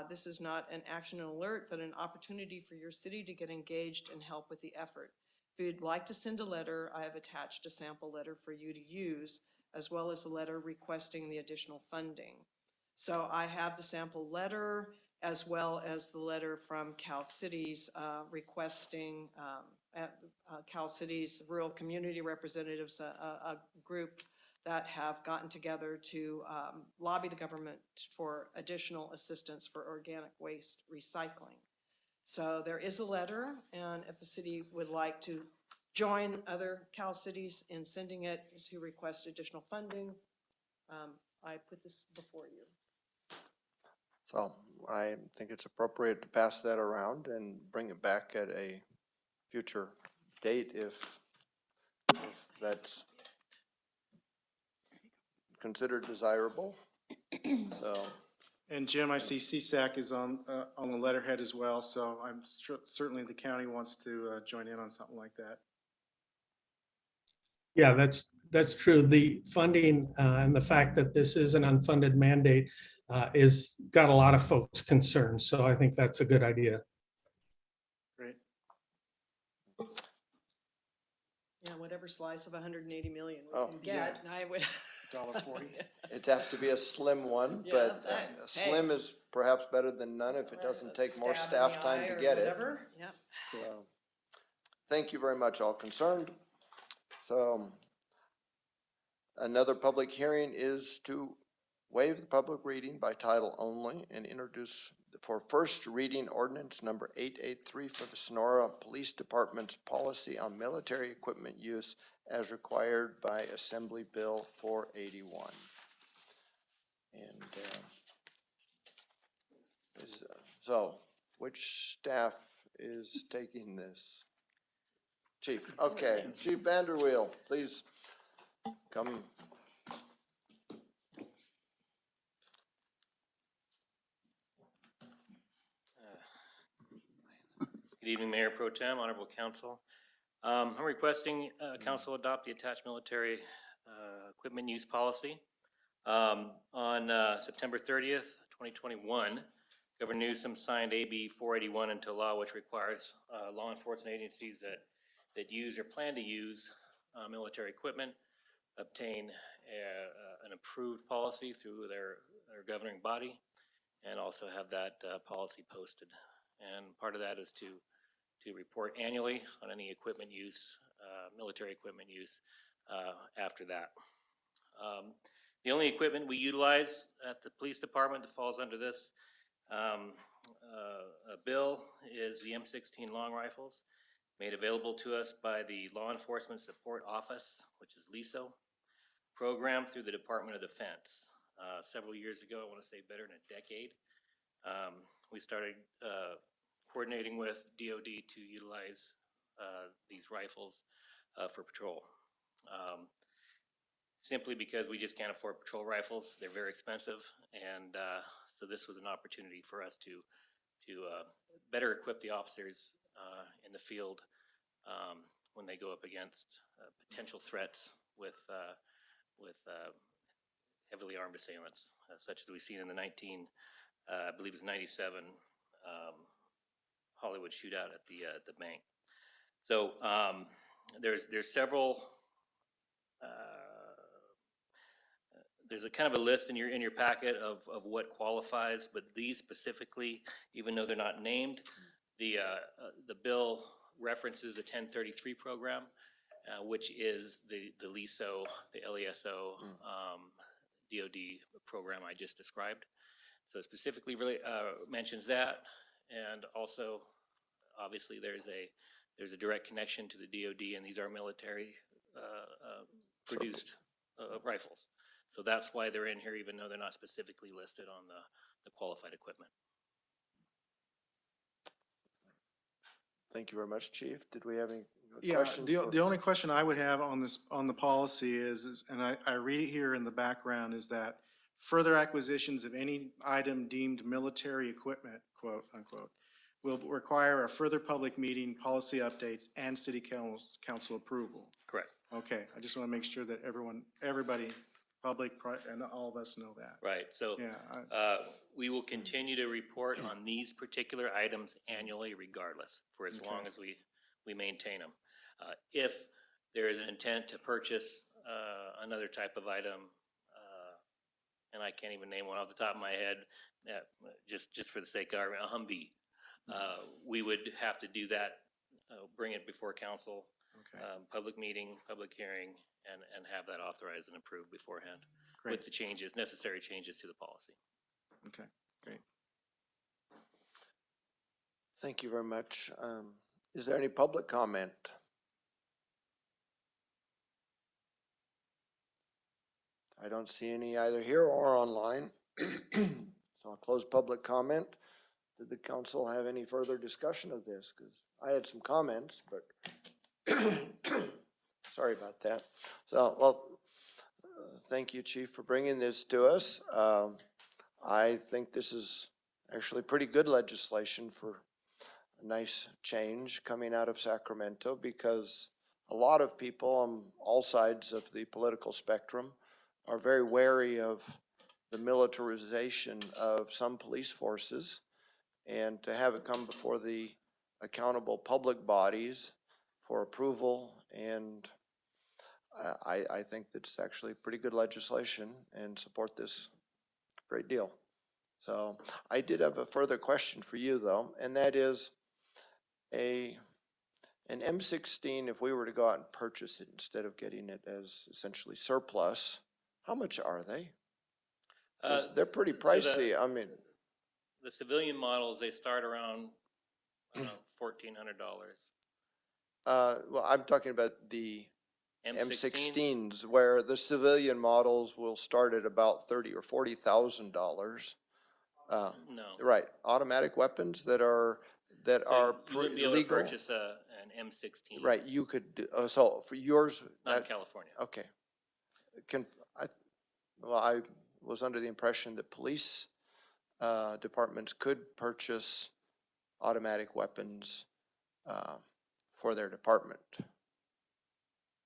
This is not an action alert, but an opportunity for your city to get engaged and help with the effort. If you'd like to send a letter, I have attached a sample letter for you to use, as well as a letter requesting the additional funding. So I have the sample letter, as well as the letter from Cal Cities requesting Cal Cities Rural Community Representatives, a group that have gotten together to lobby the government for additional assistance for organic waste recycling. So there is a letter, and if the city would like to join other Cal cities in sending it to request additional funding, I put this before you. So I think it's appropriate to pass that around and bring it back at a future date if that's considered desirable. So. And Jim, I see CSAC is on the letterhead as well, so I'm certainly the county wants to join in on something like that. Yeah, that's true. The funding and the fact that this is an unfunded mandate is got a lot of folks concerned. So I think that's a good idea. Great. Yeah, whatever slice of 180 million we can get, yeah. I would. $1.40. It'd have to be a slim one, Yeah, but slim is perhaps better than none if it doesn't take more staff time to get it. Yeah. So, thank you very much, all concerned. So another public hearing is to waive the public reading by title only and introduce for first reading ordinance number 883 for the Sonora Police Department's policy on military equipment use as required by Assembly Bill 481. And so which staff is taking this? Chief, okay, Chief Vanderweel, please come. Good evening, Mayor Pro Tem, Honorable Council. I'm requesting Council adopt the attached military equipment use policy. On September 30th, 2021, Governor Newsom signed AB 481 into law, which requires law enforcement agencies that use or plan to use military equipment obtain an approved policy through their governing body, and also have that policy posted. And part of that is to report annually on any equipment use, military equipment use after that. The only equipment we utilize at the police department that falls under this bill is the M16 long rifles, made available to us by the Law Enforcement Support Office, which is LESO, program through the Department of Defense. Several years ago, I want to say better than a decade, we started coordinating with DOD to utilize these rifles for patrol. Simply because we just can't afford patrol rifles. They're very expensive, and so this was an opportunity for us to better equip the officers in the field when they go up against potential threats with heavily armed assailants, such as we've seen in the I believe it was 97 Hollywood shootout at the bank. So there's several. There's a kind of a list in your packet of what qualifies, but these specifically, even though they're not named, the bill references a 1033 program, which is the LISO, the LESO, DOD program I just described. So it specifically really mentions that, and also, obviously, there's a direct connection to the DOD, and these are military produced rifles. So that's why they're in here, even though they're not specifically listed on the qualified equipment. Thank you very much, Chief. Did we have any Yeah, questions? the only question I would have on this, on the policy is, and I read it here in the background, is that further acquisitions of any item deemed military equipment, quote unquote, will require a further public meeting, policy updates, and city council approval. Correct. Okay, I just want to make sure that everybody, public, and all of us know that. Right, so Yeah, we will continue to report on these particular items annually regardless, for as long as we maintain them. If there is an intent to purchase another type of item, and I can't even name one off the top of my head, just for the sake of a Humvee, we would have to do that, bring it before council, public meeting, public hearing, and have that authorized and approved beforehand. Great. With the changes, necessary changes to the policy. Okay, great. Thank you very much. Is there any public comment? I don't see any either here or online. So I'll close public comment. Did the council have any further discussion of this? Because I had some comments, but sorry about that. So, well, thank you, Chief, for bringing this to us. I think this is actually pretty good legislation for a nice change coming out of Sacramento, because a lot of people on all sides of the political spectrum are very wary of the militarization of some police forces, and to have it come before the accountable public bodies for approval, and I think that's actually pretty good legislation and support this a great deal. So I did have a further question for you though, and that is an M16, if we were to go out and purchase it instead of getting it as essentially surplus, how much are they? 'Cause they're pretty pricey. I mean, the civilian models, they start around $1,400. well, I'm talking about the M16s, M16s, where the civilian models will start at about $30,000 or $40,000. No. Right, automatic weapons that are So you wouldn't be able to legal. purchase an M16. Right, you could. So for yours, Not in California. Okay. Well, I was under the impression that police departments could purchase automatic weapons for their department.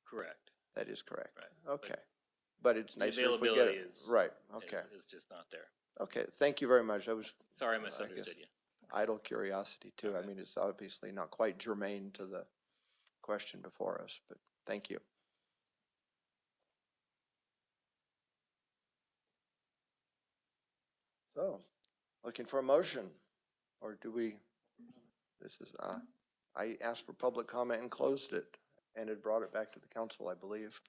Correct. That is correct. Right. Okay. But it's The nicer if we get availability it. is Right, okay. is just not there. Okay, thank you very much. That was, Sorry, I misunderstood you. idle curiosity too. I mean, it's obviously not quite germane to the question before us, but thank you. So, looking for a motion, or do we, this is, I asked for public comment and closed it, and had brought it back to the council, I believe.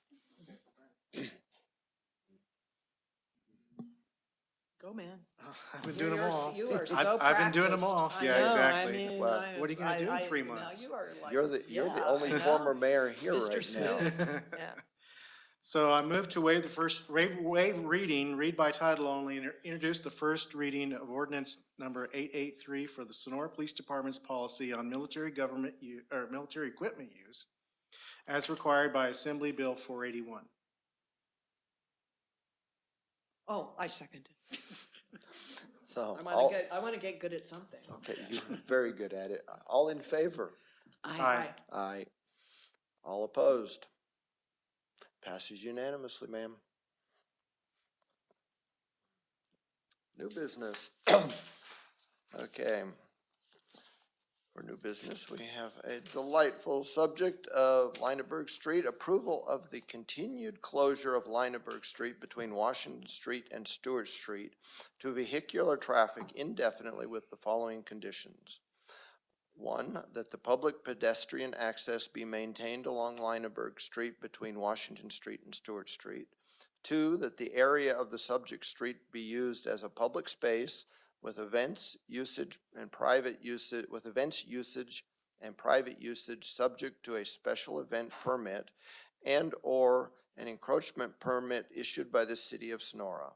Go, man. I've been doing them all. You are so I've been doing them all. practiced. I Yeah, know, exactly. I mean, Well, what are you gonna do in 3 now months? You are like. You're the only I know. former mayor here Mr. right now. Smith. Yeah. So I move to waive reading, read by title only, and introduce the first reading of ordinance number 883 for the Sonora Police Department's policy on military military equipment use as required by Assembly Bill 481. Oh, I second it. So, I want to get good at something. okay, you're very good at it. All in favor? Aye. Aye. All opposed? Passes unanimously, ma'am. New business. Okay. For new business, we have a delightful subject of Lindenburg Street, approval of the continued closure of Lindenburg Street between Washington Street and Stuart Street to vehicular traffic indefinitely with the following conditions. One, that the public pedestrian access be maintained along Lindenburg Street between Washington Street and Stuart Street. Two, that the area of the subject street be used as a public space with events usage and private usage, subject to a special event permit and or an encroachment permit issued by the city of Sonora.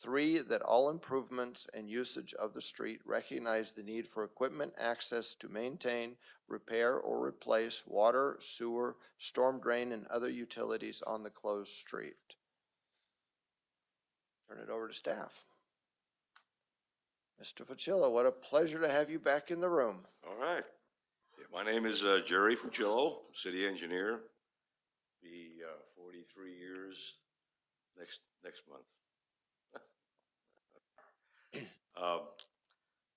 Three, that all improvements and usage of the street recognize the need for equipment access to maintain, repair, or replace water, sewer, storm drain, and other utilities on the closed street. Turn it over to staff. Mr. Fucillo, what a pleasure to have you back in the room. All right. Yeah, my name is Jerry Fucillo, city engineer. Be 43 years next month.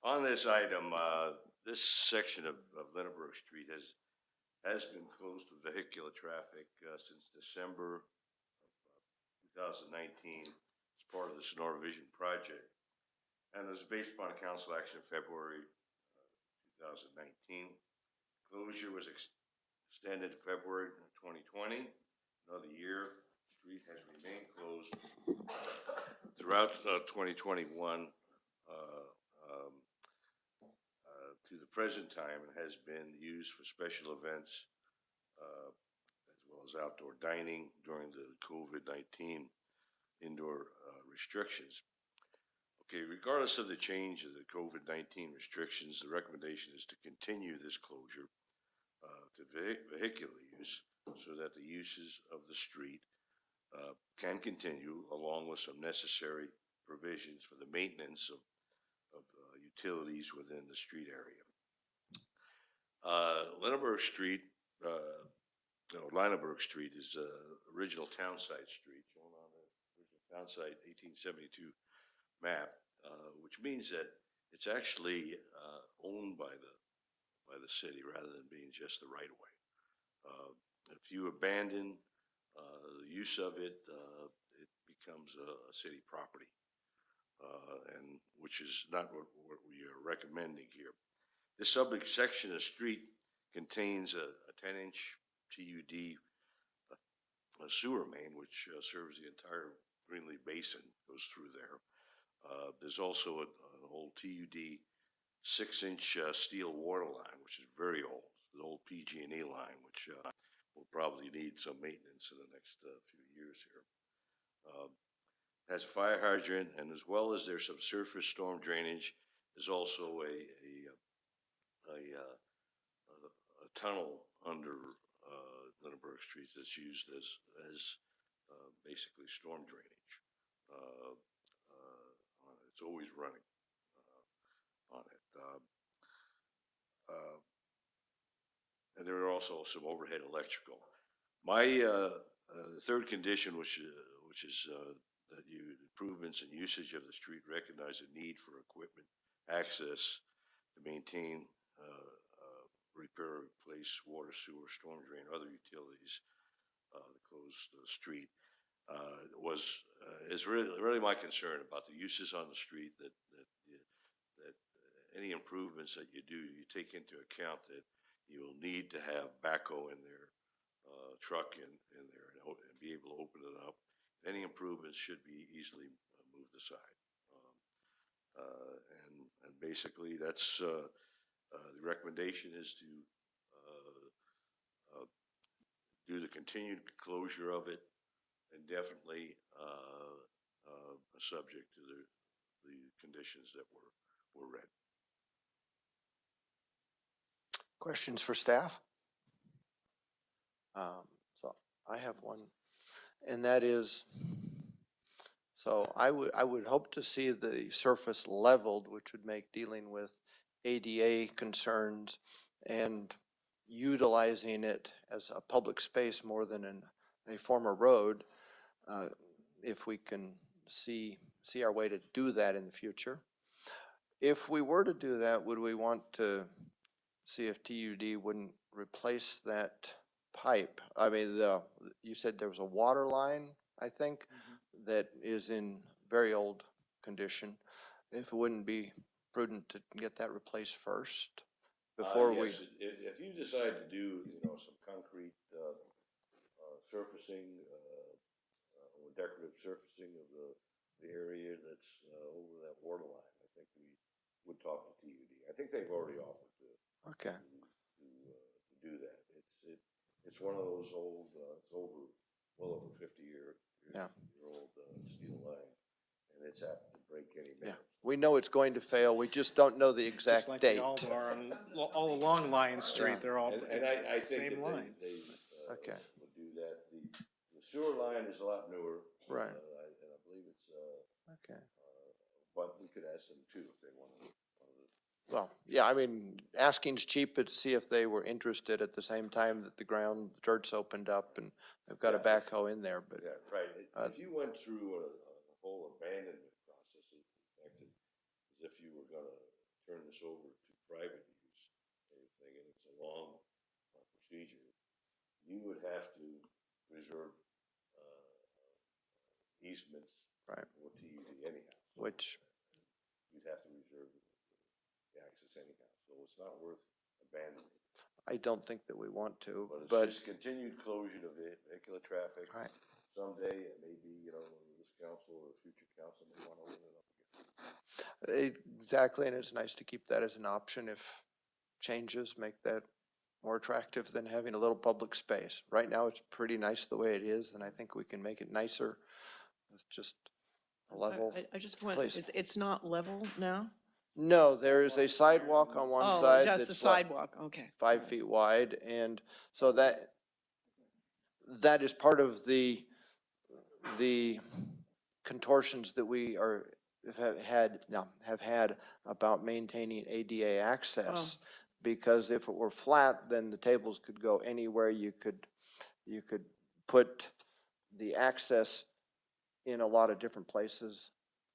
On this item, this section of Lindenburg Street has been closed to vehicular traffic since December of 2019 as part of the Sonora Vision project, and it was based upon council action in February 2019. Closure was extended to February 2020. Another year, the street has remained closed throughout 2021 to the present time, and has been used for special events as well as outdoor dining during the COVID-19 indoor restrictions. Okay, regardless of the change of the COVID-19 restrictions, the recommendation is to continue this closure to vehicular use so that the uses of the street can continue, along with some necessary provisions for the maintenance of utilities within the street area. Lindenburg Street, Lindenburg Street is original townsite street, shown on the original townsite 1872 map, which means that it's actually owned by the city rather than being just the right of way. If you abandon the use of it, it becomes a city property, and which is not what we are recommending here. This subject section of street contains a 10-inch TUD sewer main, which serves the entire Greenlee Basin, goes through there. There's also an old TUD 6-inch steel water line, which is very old, the old PG&E line, which will probably need some maintenance in the next few years here. Has a fire hydrant, and as well as there's some surface storm drainage, there's also a tunnel under Lindenburg Street that's used as basically storm drainage. It's always running on it. And there are also some overhead electrical. My the third condition, which is that improvements and usage of the street recognize the need for equipment access to maintain, repair, replace water, sewer, storm drain, other utilities that close the street. Is really my concern about the uses on the street, that any improvements that you do, you take into account that you will need to have backhoe in their truck in there and be able to open it up. Any improvements should be easily moved aside. And basically that's the recommendation is to do the continued closure of it indefinitely, subject to the conditions that were read. Questions for staff? So I have one, and that is, so I would hope to see the surface leveled, which would make dealing with ADA concerns and utilizing it as a public space more than a former road, if we can see our way to do that in the future. If we were to do that, would we want to see if TUD wouldn't replace that pipe? I mean, you said there was a water line, I think, that is in very old condition. If it wouldn't be prudent to get that replaced first before we, Yes, if you decide to do, some concrete, surfacing, or decorative surfacing of the area that's, over that water line, I think we would talk to TUD. I think they've already offered okay, to do that. It's one of those old, it's well over 50 year old, steel line, and it's apt to break any yeah. minute. We know it's going to fail. We just don't know the Just exact like date. they all are on, all along Lion Street, Yeah. they're all, And it's I the think same that line. they Okay. would do that. The sewer line is a lot newer. Right. And I believe it's, Okay. but we could ask them too if they wanted to. Well, yeah, I mean, asking's cheap, but see if they were interested at the same time that the dirt's opened up and they've got a backhoe in there, but. Yeah, right. If you went through a whole abandonment process, in fact, as if you were gonna turn this over to private use, everything, and it's a long procedure, you would have to reserve easements Right. for TUD anyhow. So Which, you'd have to reserve the access anyhow, so it's not worth abandoning. I don't think that we want to, But but. it's just continued closure of vehicular traffic. Right. Someday, it may be, this council or future council may want to open it up again. Exactly, and it's nice to keep that as an option if changes make that more attractive than having a little public space. Right now, it's pretty nice the way it is, and I think we can make it nicer with just a level I just want, place. it's not level now? No, there is a sidewalk on one Oh, side just the that's like sidewalk, okay. 5 feet wide, and so that is part of the contortions that we have had about maintaining ADA access. Because if it were flat, then the tables could go anywhere. You could put the access in a lot of different places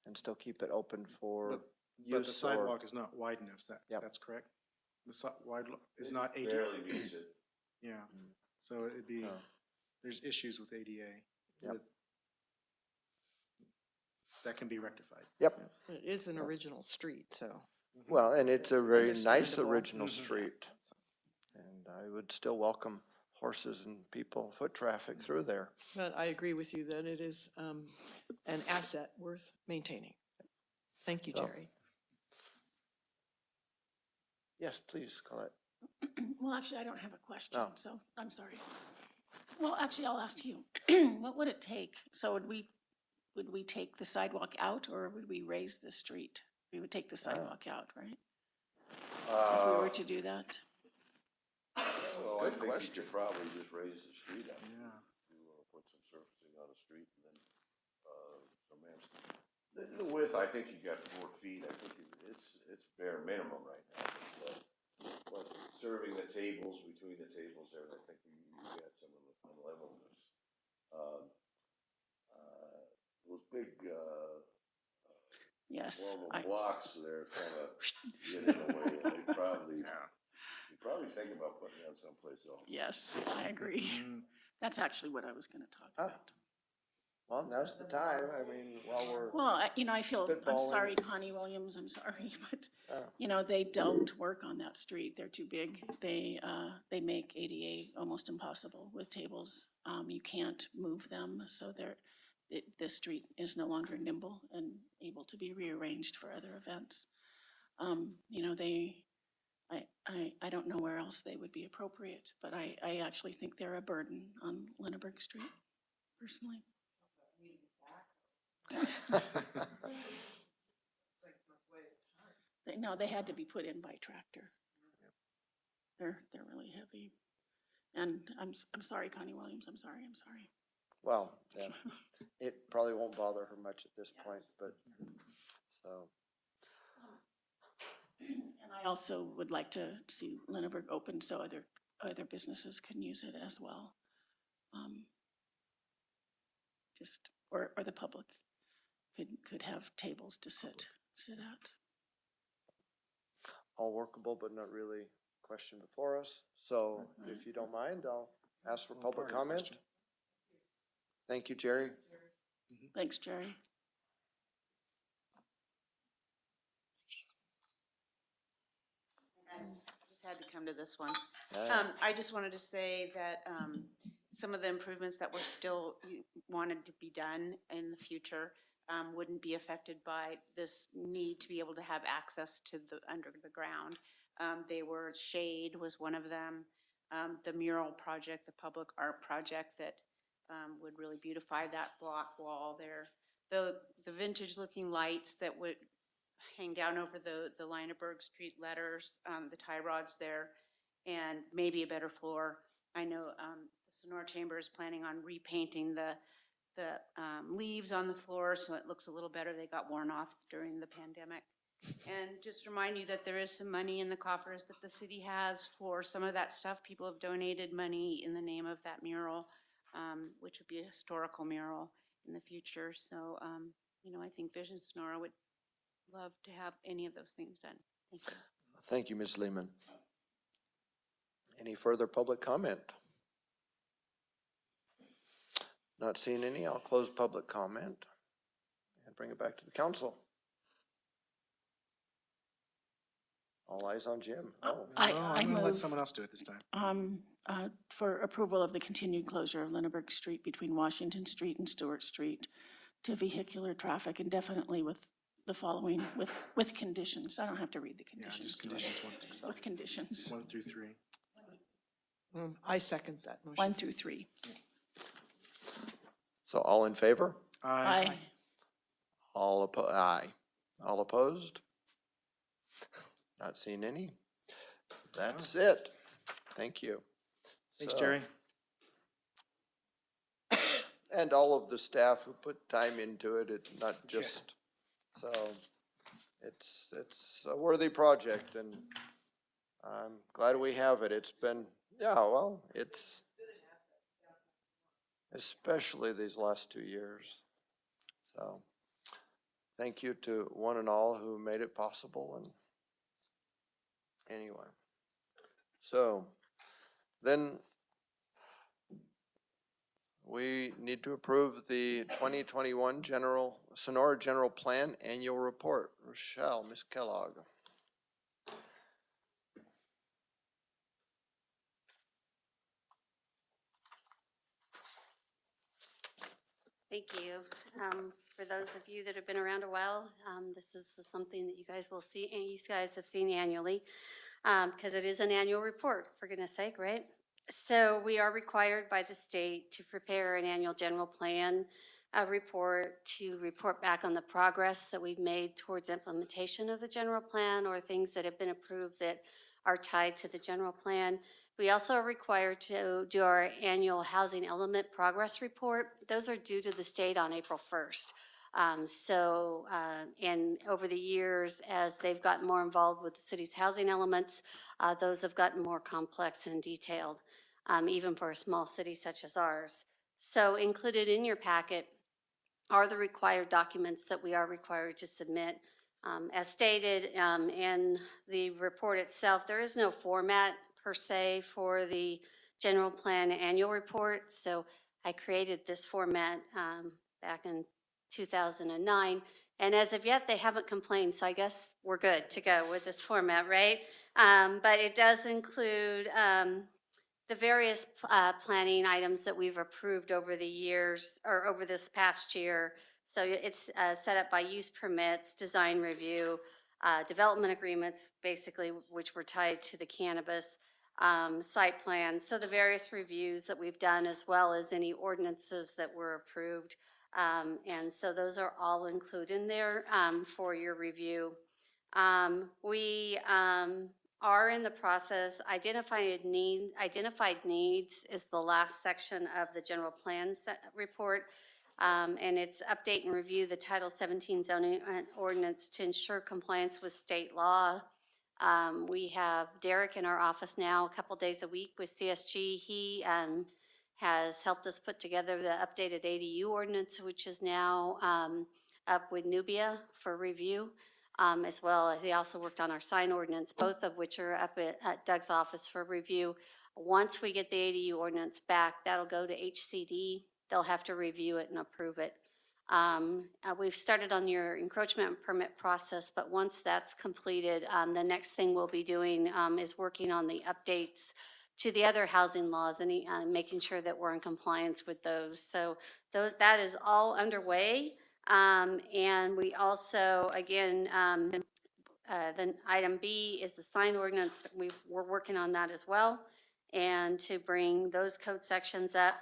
and still keep it open for But use. the sidewalk is not wide enough, that's correct? The wide is not ADA? Barely meets it. Yeah, so it'd be, there's issues with ADA. Yep. That can be rectified. Yep. It is an original street, so. Well, and it's a very nice Understandable. original street. And I would still welcome horses and people, foot traffic through there. But I agree with you that it is an asset worth maintaining. Thank you, So- Jerry. Yes, please, Colette. Well, actually, I don't have a question, No. so I'm sorry. Well, actually, I'll ask you, what would it take? So would we take the sidewalk out or would we raise the street? We would take the sidewalk out, right? If we were to do that? Well, I Good think question. you could probably just raise the street up. Yeah. To put some surfacing on the street and then, some the width, I think you got 4 feet. I think it's bare minimum right now. But serving the tables, between the tables there, I think you got some unleveledness. Those big, Yes. marble blocks there kind of get in the way. And they probably, you probably think about putting that someplace else. Yes, I agree. That's actually what I was going to talk Ah. about. Well, now's the time. I mean, while we're. Well, I feel, I'm spitballing. sorry, Connie Williams, I'm sorry, but, Oh. they don't work on that street. They're too big. They make ADA almost impossible with tables. You can't move them, so this street is no longer nimble and able to be rearranged for other events. I don't know where else they would be appropriate, but I actually think they're a burden on Lindenburg Street, personally. No, they had to be put in by tractor. They're really heavy. And I'm sorry, Connie Williams, I'm sorry. Well, yeah, it probably won't bother her much at this point, but, so. And I also would like to see Lindenburg open so other businesses can use it as well. Or the public could have tables to sit at. All workable, but not really question before us. So if you don't mind, I'll ask for public comment. Thank you, Jerry. Thanks, Jerry. had to come to this one. Yeah. I just wanted to say that some of the improvements that were still wanted to be done in the future wouldn't be affected by this need to be able to have access to the under the ground. They were shade was one of them. The mural project, the public art project that would really beautify that block wall there. The vintage looking lights that would hang down over the Lindenburg Street letters, the tie rods there, and maybe a better floor. I know the Sonora Chamber is planning on repainting the leaves on the floor so it looks a little better. They got worn off during the pandemic. And just remind you that there is some money in the coffers that the city has for some of that stuff. People have donated money in the name of that mural, which would be a historical mural in the future. So, you know, I think Vision Sonora would love to have any of those things done. Thank you. Thank you, Ms. Lehman. Any further public comment? Not seeing any. I'll close public comment and bring it back to the council. All eyes on Jim. Oh, I I'm gonna let move, someone else do it this time. for approval of the continued closure of Lindenburg Street between Washington Street and Stuart Street to vehicular traffic indefinitely with the following, with conditions. I don't have to read the Yeah, conditions. just do I? conditions With conditions, 1 through 3. I second that motion. 1 through 3. So all in favor? Aye. Aye. All opposed? Not seeing any. That's it. Thank you. Thanks, So- Jerry. And all of the staff who put time into it, it's not just, so it's a worthy project and I'm glad we have it. It's been, yeah, well, it's especially these last 2 years. So thank you to one and all who made it possible and anyway. So then we need to approve the 2021 Sonora General Plan Annual Report. Rochelle, Ms. Kellogg. Thank you. For those of you that have been around a while, this is something that you guys will see, and you guys have seen annually, because it is an annual report, for goodness sake, right? So we are required by the state to prepare an annual general plan report to report back on the progress that we've made towards implementation of the general plan or things that have been approved that are tied to the general plan. We also are required to do our annual housing element progress report. Those are due to the state on April 1st. And over the years, as they've gotten more involved with the city's housing elements, those have gotten more complex and detailed, even for a small city such as ours. So included in your packet are the required documents that we are required to submit. As stated in the report itself, there is no format per se for the general plan annual report. So I created this format back in 2009. And as of yet, they haven't complained. So I guess we're good to go with this format, right? But it does include the various planning items that we've approved over the years or over this past year. So it's set up by use permits, design review, development agreements, basically, which were tied to the cannabis site plans. So the various reviews that we've done, as well as any ordinances that were approved. And so those are all included in there for your review. We are in the process. Identified needs is the last section of the general plan report. And it's update and review the Title 17 zoning ordinance to ensure compliance with state law. We have Derek in our office now a couple days a week with CSG. He has helped us put together the updated ADU ordinance, which is now up with Nubia for review. As well as he also worked on our sign ordinance, both of which are up at Doug's office for review. Once we get the ADU ordinance back, that'll go to HCD. They'll have to review it and approve it. We've started on your encroachment permit process, but once that's completed, the next thing we'll be doing is working on the updates to the other housing laws and making sure that we're in compliance with those. So that is all underway. And we also, again, then item B is the sign ordinance. We're working on that as well. And to bring those code sections up.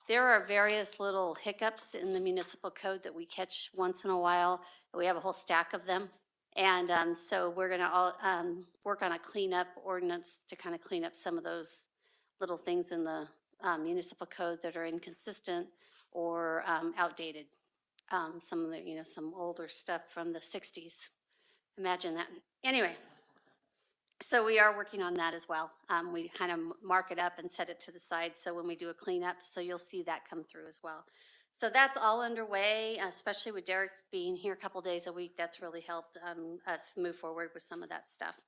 There are various little hiccups in the municipal code that we catch once in a while. We have a whole stack of them. And so we're going to work on a cleanup ordinance to kind of clean up some of those little things in the municipal code that are inconsistent or outdated. Some of the, some older stuff from the 60s. Imagine that. Anyway, so we are working on that as well. We kind of mark it up and set it to the side. So when we do a cleanup, so you'll see that come through as well. So that's all underway, especially with Derek being here a couple days a week. That's really helped us move forward with some of that stuff.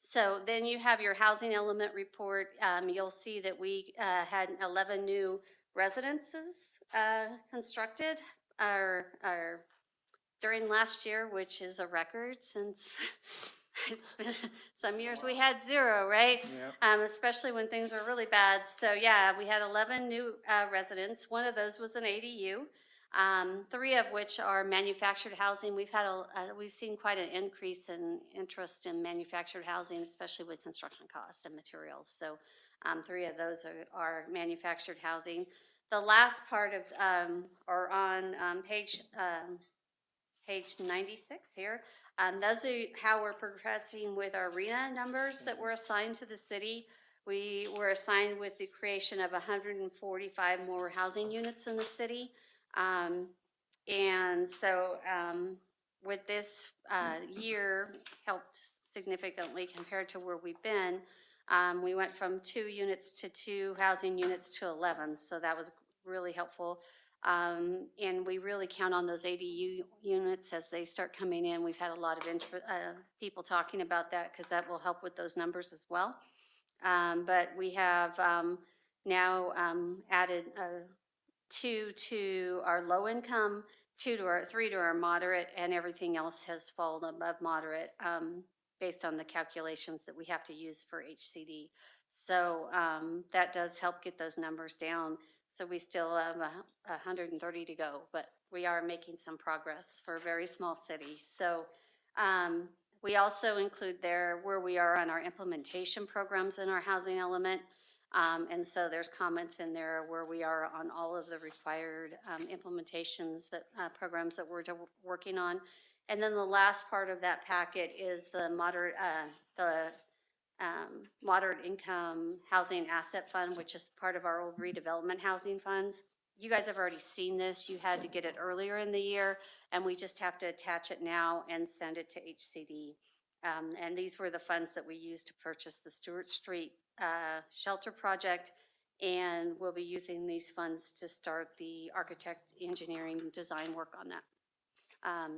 So then you have your housing element report. You'll see that we had 11 new residences constructed during last year, which is a record since it's been some years we had 0, right? Yeah. Especially when things were really bad. So yeah, we had 11 new residents. One of those was an ADU, 3 of which are manufactured housing. We've seen quite an increase in interest in manufactured housing, especially with construction costs and materials. So 3 of those are manufactured housing. The last part of or on page 96 here. Those are how we're progressing with our RENA numbers that were assigned to the city. We were assigned with the creation of 145 more housing units in the city. And so with this year helped significantly compared to where we've been. We went from 2 units to 2 housing units to 11. So that was really helpful. And we really count on those ADU units as they start coming in. We've had a lot of people talking about that because that will help with those numbers as well. But we have now added 2 to our low income, 3 to our moderate, and everything else has fallen above moderate based on the calculations that we have to use for HCD. So that does help get those numbers down. So we still have 130 to go, but we are making some progress for a very small city. So we also include there where we are on our implementation programs in our housing element. And so there's comments in there where we are on all of the required implementations programs that we're working on. And then the last part of that packet is the moderate income housing asset fund, which is part of our old redevelopment housing funds. You guys have already seen this. You had to get it earlier in the year, and we just have to attach it now and send it to HCD. And these were the funds that we used to purchase the Stuart Street shelter project, and we'll be using these funds to start the architect engineering design work on that.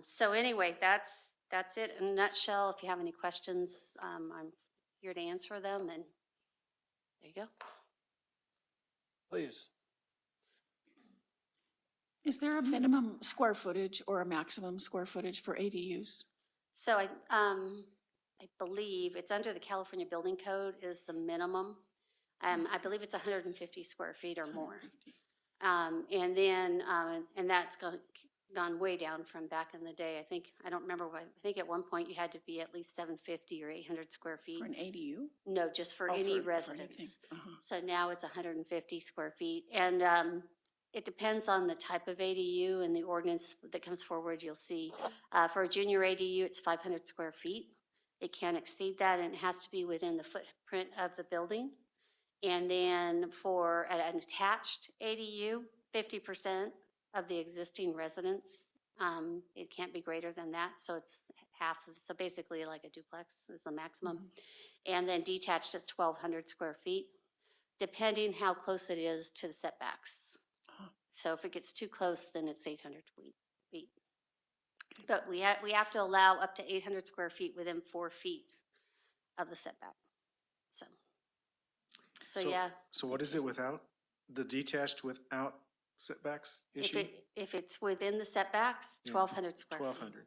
So anyway, that's it in a nutshell. If you have any questions, I'm here to answer them, and there you go. Please. Is there a minimum square footage or a maximum square footage for ADUs? So I believe it's under the California Building Code is the minimum. I believe it's 150 square feet or more. And then, and that's gone way down from back in the day. I don't remember what, I think at one point you had to be at least 750 or 800 square feet. For an ADU? No, just for any residence. So now it's 150 square feet. And it depends on the type of ADU and the ordinance that comes forward. You'll see for a junior ADU, it's 500 square feet. It can't exceed that, and it has to be within the footprint of the building. And then for an attached ADU, 50% of the existing residence, it can't be greater than that. So it's half, so basically like a duplex is the maximum. And then detached is 1,200 square feet, depending how close it is to the setbacks. So if it gets too close, then it's 800 feet. But we have to allow up to 800 square feet within 4 feet of the setback. So yeah. So what is it without the detached without setbacks If issue? if it's within the setbacks, Yeah, 1,200 square feet. 1,200.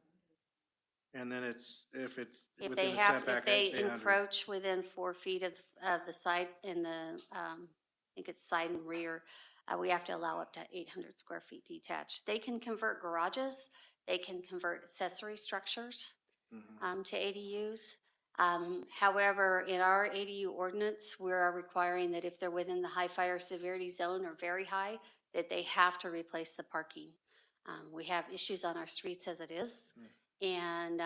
And then if it's If within they the have, setback, if they it's 800. encroach within 4 feet of the side in the, I think it's side and rear, we have to allow up to 800 square feet detached. They can convert garages, they can convert accessory structures to ADUs. However, in our ADU ordinance, we're requiring that if they're within the high fire severity zone or very high, that they have to replace the parking. We have issues on our streets as it is. And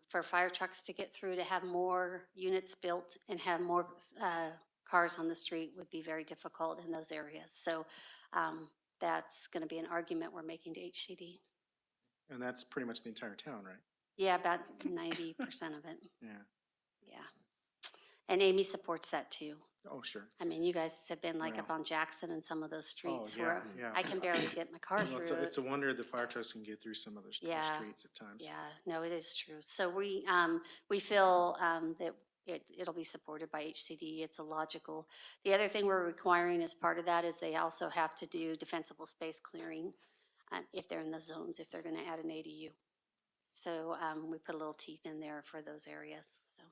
for fire trucks to get through, to have more units built and have more cars on the street would be very difficult in those areas. So that's going to be an argument we're making to HCD. And that's pretty much the entire town, right? Yeah, about 90% of it. Yeah. Yeah. And Amy supports that too. Oh, sure. I mean, you guys have been like Well. up on Jackson and some of those streets Oh, yeah, where yeah. I can barely get my car Well, through. it's a wonder the fire trucks can get through some of the Yeah. streets at times. Yeah, no, it is true. So we feel that it'll be supported by HCD. It's illogical. The other thing we're requiring as part of that is they also have to do defensible space clearing if they're in the zones, if they're going to add an ADU. So we put a little teeth in there for those areas. So,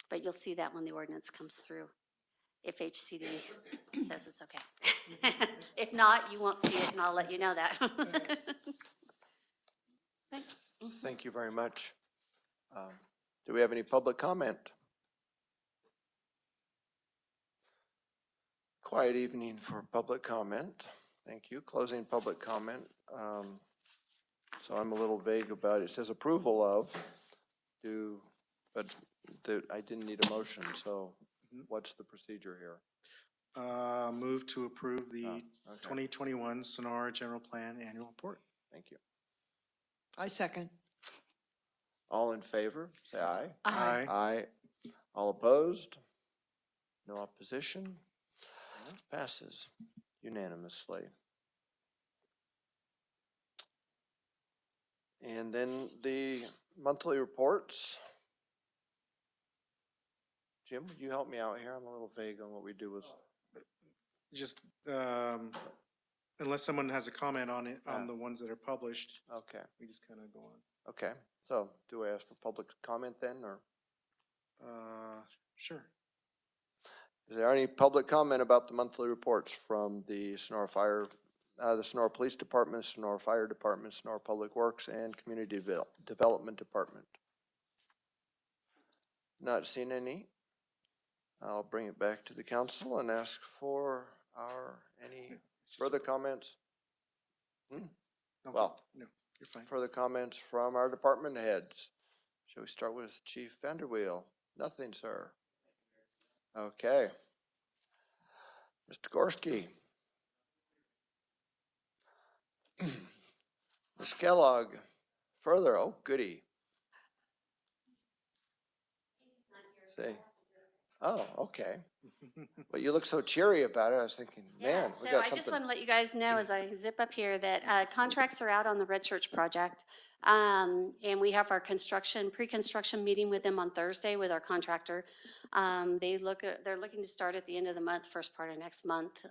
but you'll see that when the ordinance comes through, if HCD says it's okay. If not, you won't see it, and I'll let you know that. Thanks. Thank you very much. Do we have any public comment? Quiet evening for public comment. Thank you. Closing public comment. So I'm a little vague about it. It says approval of, but I didn't need a motion. So what's the procedure here? Move to approve the Okay. 2021 Sonora General Plan Annual Report. Thank you. I second. All in favor, say aye. Aye. Aye. All opposed? No opposition? Passes unanimously. And then the monthly reports. Jim, would you help me out here? I'm a little vague on what we do with. Just unless someone has a comment on it, on the ones that are published. Okay. We just kind of go on. Okay. So do I ask for public comment then, or? Sure. Is there any public comment about the monthly reports from the Sonora Fire, the Sonora Police Department, Sonora Fire Department, Sonora Public Works, and Community Development Department? Not seen any. I'll bring it back to the council and ask for any further comments. Well, no, you're fine. Further comments from our department heads. Shall we start with Chief Vanderweel? Nothing, sir. Okay. Mr. Gorski. Ms. Kellogg. Further. Oh, goody. Say. Oh, okay. But you look so cheery about it. I was thinking, man, we so got I something. just want to let you guys know as I zip up here that contracts are out on the Red Church project. And we have our pre-construction meeting with them on Thursday with our contractor. They're looking to start at the end of the month, first part of next month.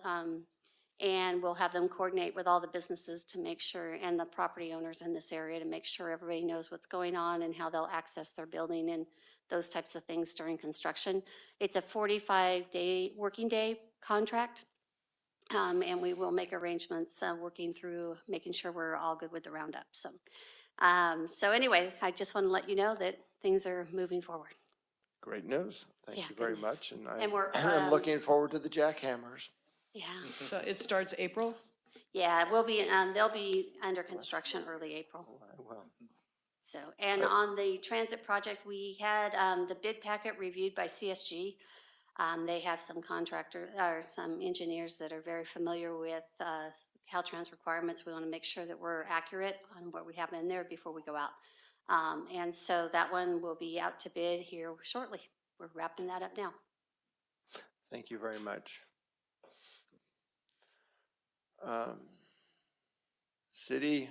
And we'll have them coordinate with all the businesses to make sure, and the property owners in this area, to make sure everybody knows what's going on and how they'll access their building and those types of things during construction. It's a 45-day working day contract. And we will make arrangements working through making sure we're all good with the roundup. So anyway, I just want to let you know that things are moving forward. Great news. Thank you very much. And I'm looking forward to the jackhammers. Yeah. So it starts April? Yeah, it will be, they'll be under construction early April. Well. So, and on the transit project, we had the bid packet reviewed by CSG. They have some some engineers that are very familiar with Caltrans requirements. We want to make sure that we're accurate on what we have in there before we go out. And so that one will be out to bid here shortly. We're wrapping that up now. Thank you very much. City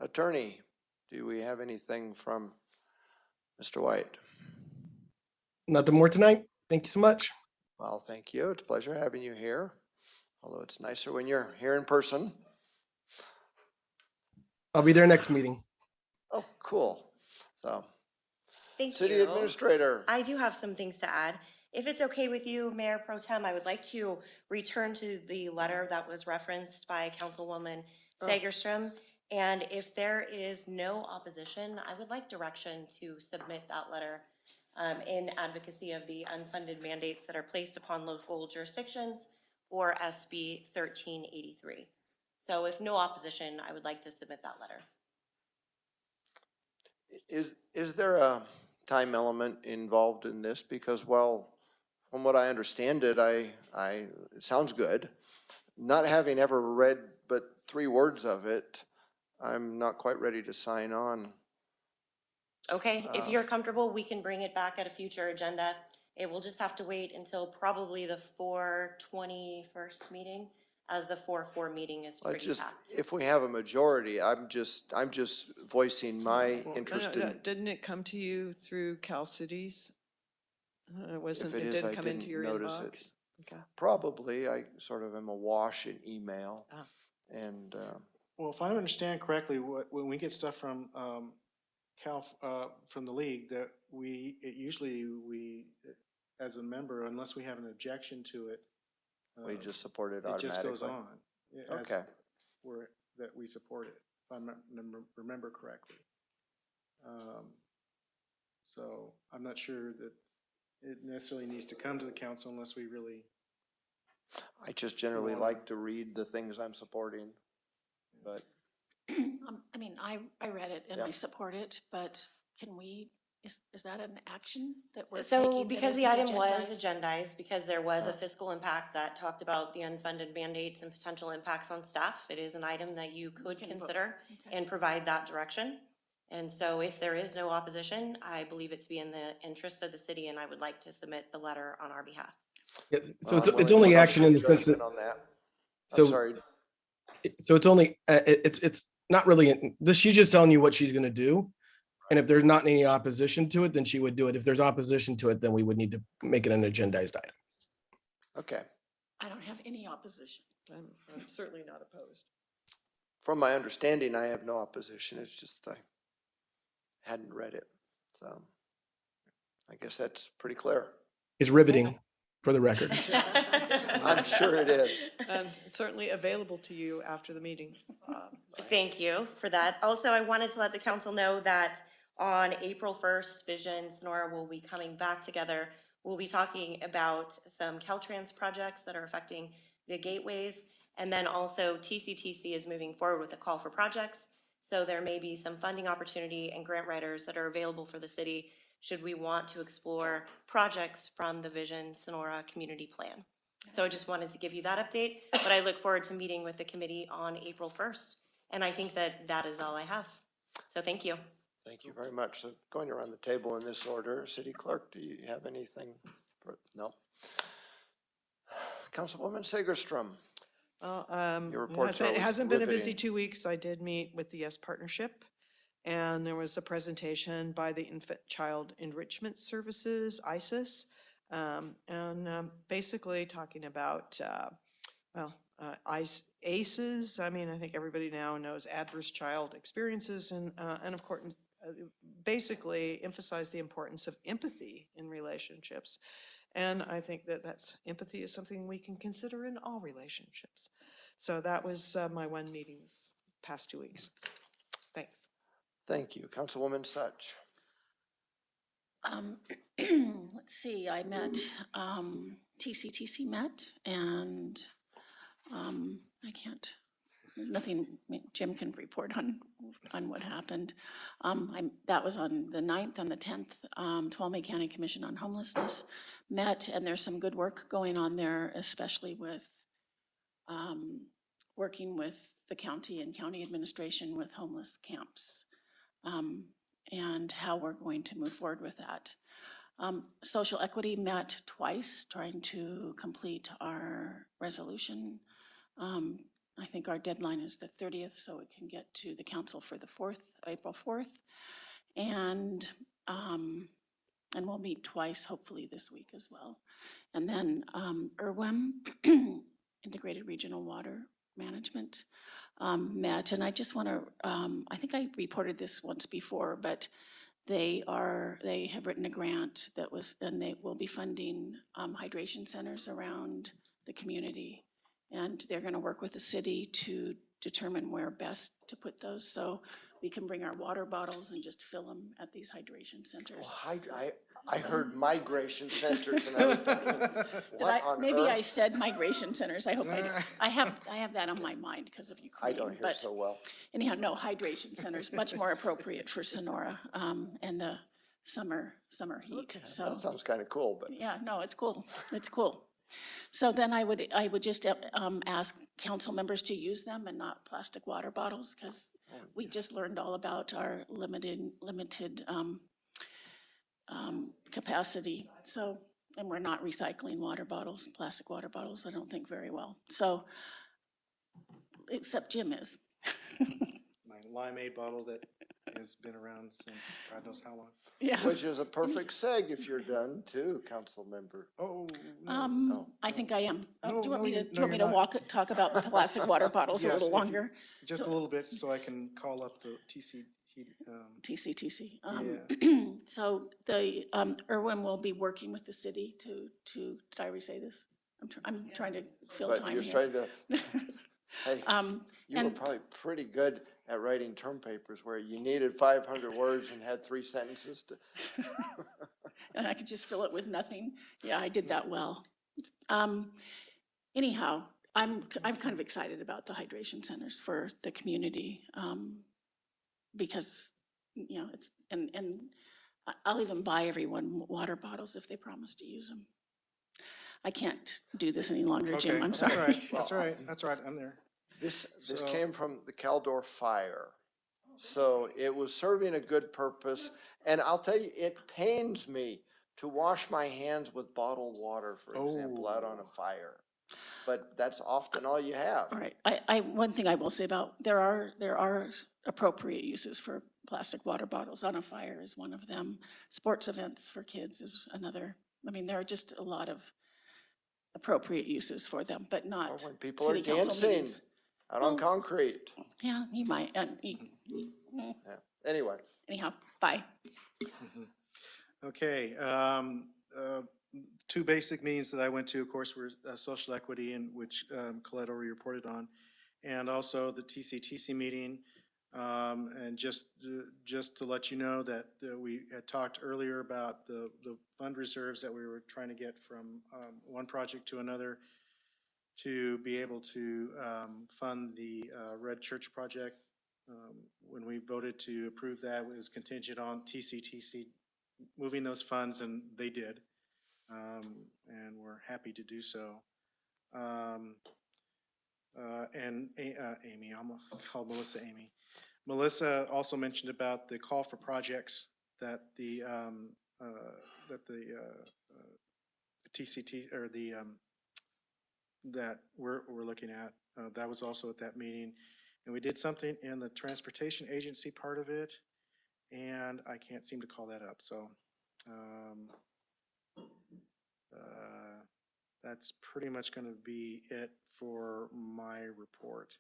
Attorney, do we have anything from Mr. White? Nothing more tonight. Thank you so much. Well, thank you. It's a pleasure having you here. although it's nicer when you're here in person. I'll be there next meeting. Oh, cool. So, Thank City you. Administrator. I do have some things to add. If it's okay with you, Mayor Pro Tem, I would like to return to the letter that was referenced by Councilwoman Sagerstrom. And if there is no opposition, I would like direction to submit that letter in advocacy of the unfunded mandates that are placed upon local jurisdictions for SB 1383. So if no opposition, I would like to submit that letter. Is there a time element involved in this? Because, well, from what I understand it, it sounds good. Not having ever read but 3 words of it, I'm not quite ready to sign on. Okay, if you're comfortable, we can bring it back at a future agenda. It will just have to wait until probably the 4/21st meeting, as the 4/4 meeting is pretty packed. If we have a majority, I'm just voicing my interest in. Didn't it come to you through Cal Cities? It wasn't, If it it is, didn't I come into didn't your notice inbox? it. Okay. Probably, I sort of am awash in email. And Well, if I understand correctly, when we get stuff from from the league, that usually as a member, unless we have an objection to it, we just support it it automatically. just goes on. Okay. That we support it, if I remember correctly. So I'm not sure that it necessarily needs to come to the council unless we really. I just generally like to read the things I'm supporting, but. I mean, I read it and I support it, but can we, is that an action that we're taking? So because the item was agendized, because there was a fiscal impact that talked about the unfunded mandates and potential impacts on staff, it is an item that you could consider and provide that direction. And so if there is no opposition, I believe it to be in the interest of the city, and I would like to submit the letter on our behalf. Yeah, so it's only action in the sense that. I'm sorry. So it's only, it's not really, she's just telling you what she's gonna do. And if there's not any opposition to it, then she would do it. If there's opposition to it, then we would need to make it an agendized item. Okay. I don't have any opposition. I'm certainly not opposed. From my understanding, I have no opposition. It's just I hadn't read it. So I guess that's pretty clear. It's riveting, for the record. I'm sure it is. And certainly available to you after the meeting. Thank you for that. Also, I wanted to let the council know that on April 1st, Vision Sonora will be coming back together. We'll be talking about some Caltrans projects that are affecting the gateways. And then also TCTC is moving forward with a call for projects. So there may be some funding opportunity and grant writers that are available for the city should we want to explore projects from the Vision Sonora Community Plan. So I just wanted to give you that update, but I look forward to meeting with the committee on April 1st. And I think that that is all I have. So thank you. Thank you very much. So going around the table in this order, City Clerk, do you have anything? No. Councilwoman Sagerstrom. Your report's It hasn't been a busy riveting. 2 weeks. I did meet with the Yes Partnership, and there was a presentation by the Infant Child Enrichment Services, ISIS, and basically talking about, ACEs. I mean, I think everybody now knows adverse child experiences, and of course, basically emphasize the importance of empathy in relationships. And I think that empathy is something we can consider in all relationships. So that was my one meeting this past 2 weeks. Thanks. Thank you. Councilwoman Such. Let's see, I met, TCTC met, and nothing Jim can report on what happened. That was on the 9th and the 10th, Tuolumne County Commission on Homelessness met, and there's some good work going on there, especially with working with the county and county administration with homeless camps, and how we're going to move forward with that. Social Equity met twice trying to complete our resolution. I think our deadline is the 30th, so it can get to the council for the 4th, April 4th. And we'll meet twice, hopefully this week as well. And then IRWIM Integrated Regional Water Management met, and I just want to, I think I reported this once before, but they have written a grant that was, and they will be funding hydration centers around the community. And they're going to work with the city to determine where best to put those. So we can bring our water bottles and just fill them at these hydration centers. I heard migration centers and I was thinking, what on Maybe earth? I said migration centers. I hope I have that on my mind because of Ukraine. I don't hear but so well. Anyhow, no, hydration centers, much more appropriate for Sonora and the summer heat. So That sounds kind of cool, but. yeah, no, it's cool. It's cool. So then I would just ask council members to use them and not plastic water bottles, because we just learned all about our limited capacity. So, and we're not recycling water bottles, plastic water bottles, I don't think very well. So, except Jim is. My limeade bottle that has been around since God knows how long. Yeah. Which is a perfect seg if you're done too, council member. Oh, I think I am. No, Do you want no, me to, you- do no, you want me you're to not. talk about plastic water bottles a Yes, little if you- longer? Just a little bit, so I can call up the TCTC. Yeah. So the, Irwin will be working with the city did I say this? I'm trying to fill But time you're here. trying to, hey, you were and- probably pretty good at writing term papers where you needed 500 words and had 3 sentences to. And I could just fill it with nothing. Yeah, I did that well. Anyhow, I'm kind of excited about the hydration centers for the community, because, you know, it's, and I'll even buy everyone water bottles if they promise to use them. I can't do this any longer, Jim, I'm sorry. That's all right, that's all right, that's all right, I'm there. This So- came from the Caldor fire. So it was serving a good purpose. And I'll tell you, it pains me to wash my hands with bottled water, for example, out on a fire. But that's often all you have. All right, one thing I will say about, there are appropriate uses for plastic water bottles. On a fire is one of them. Sports events for kids is another. I mean, there are just a lot of appropriate uses for them, but not When people are city council dancing meetings. out on concrete. Yeah, you might. Yeah. Anyway. Anyhow, bye. Okay, 2 basic meetings that I went to, of course, were social equity, and which Colette already reported on, and also the TCTC meeting. And just to let you know that we had talked earlier about the fund reserves that we were trying to get from one project to another to be able to fund the Red Church project. When we voted to approve that, it was contingent on TCTC moving those funds, and they did. And we're happy to do so. And Amy, I'm gonna call Melissa Amy. Melissa also mentioned about the call for projects that the TCT or the that we're looking at. That was also at that meeting, and we did something in the transportation agency part of it, and I can't seem to call that up. So that's pretty much going to be it for my report.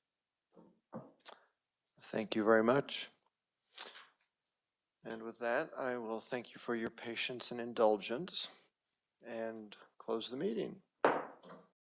Thank you very much. And with that, I will thank you for your patience and indulgence and close the meeting.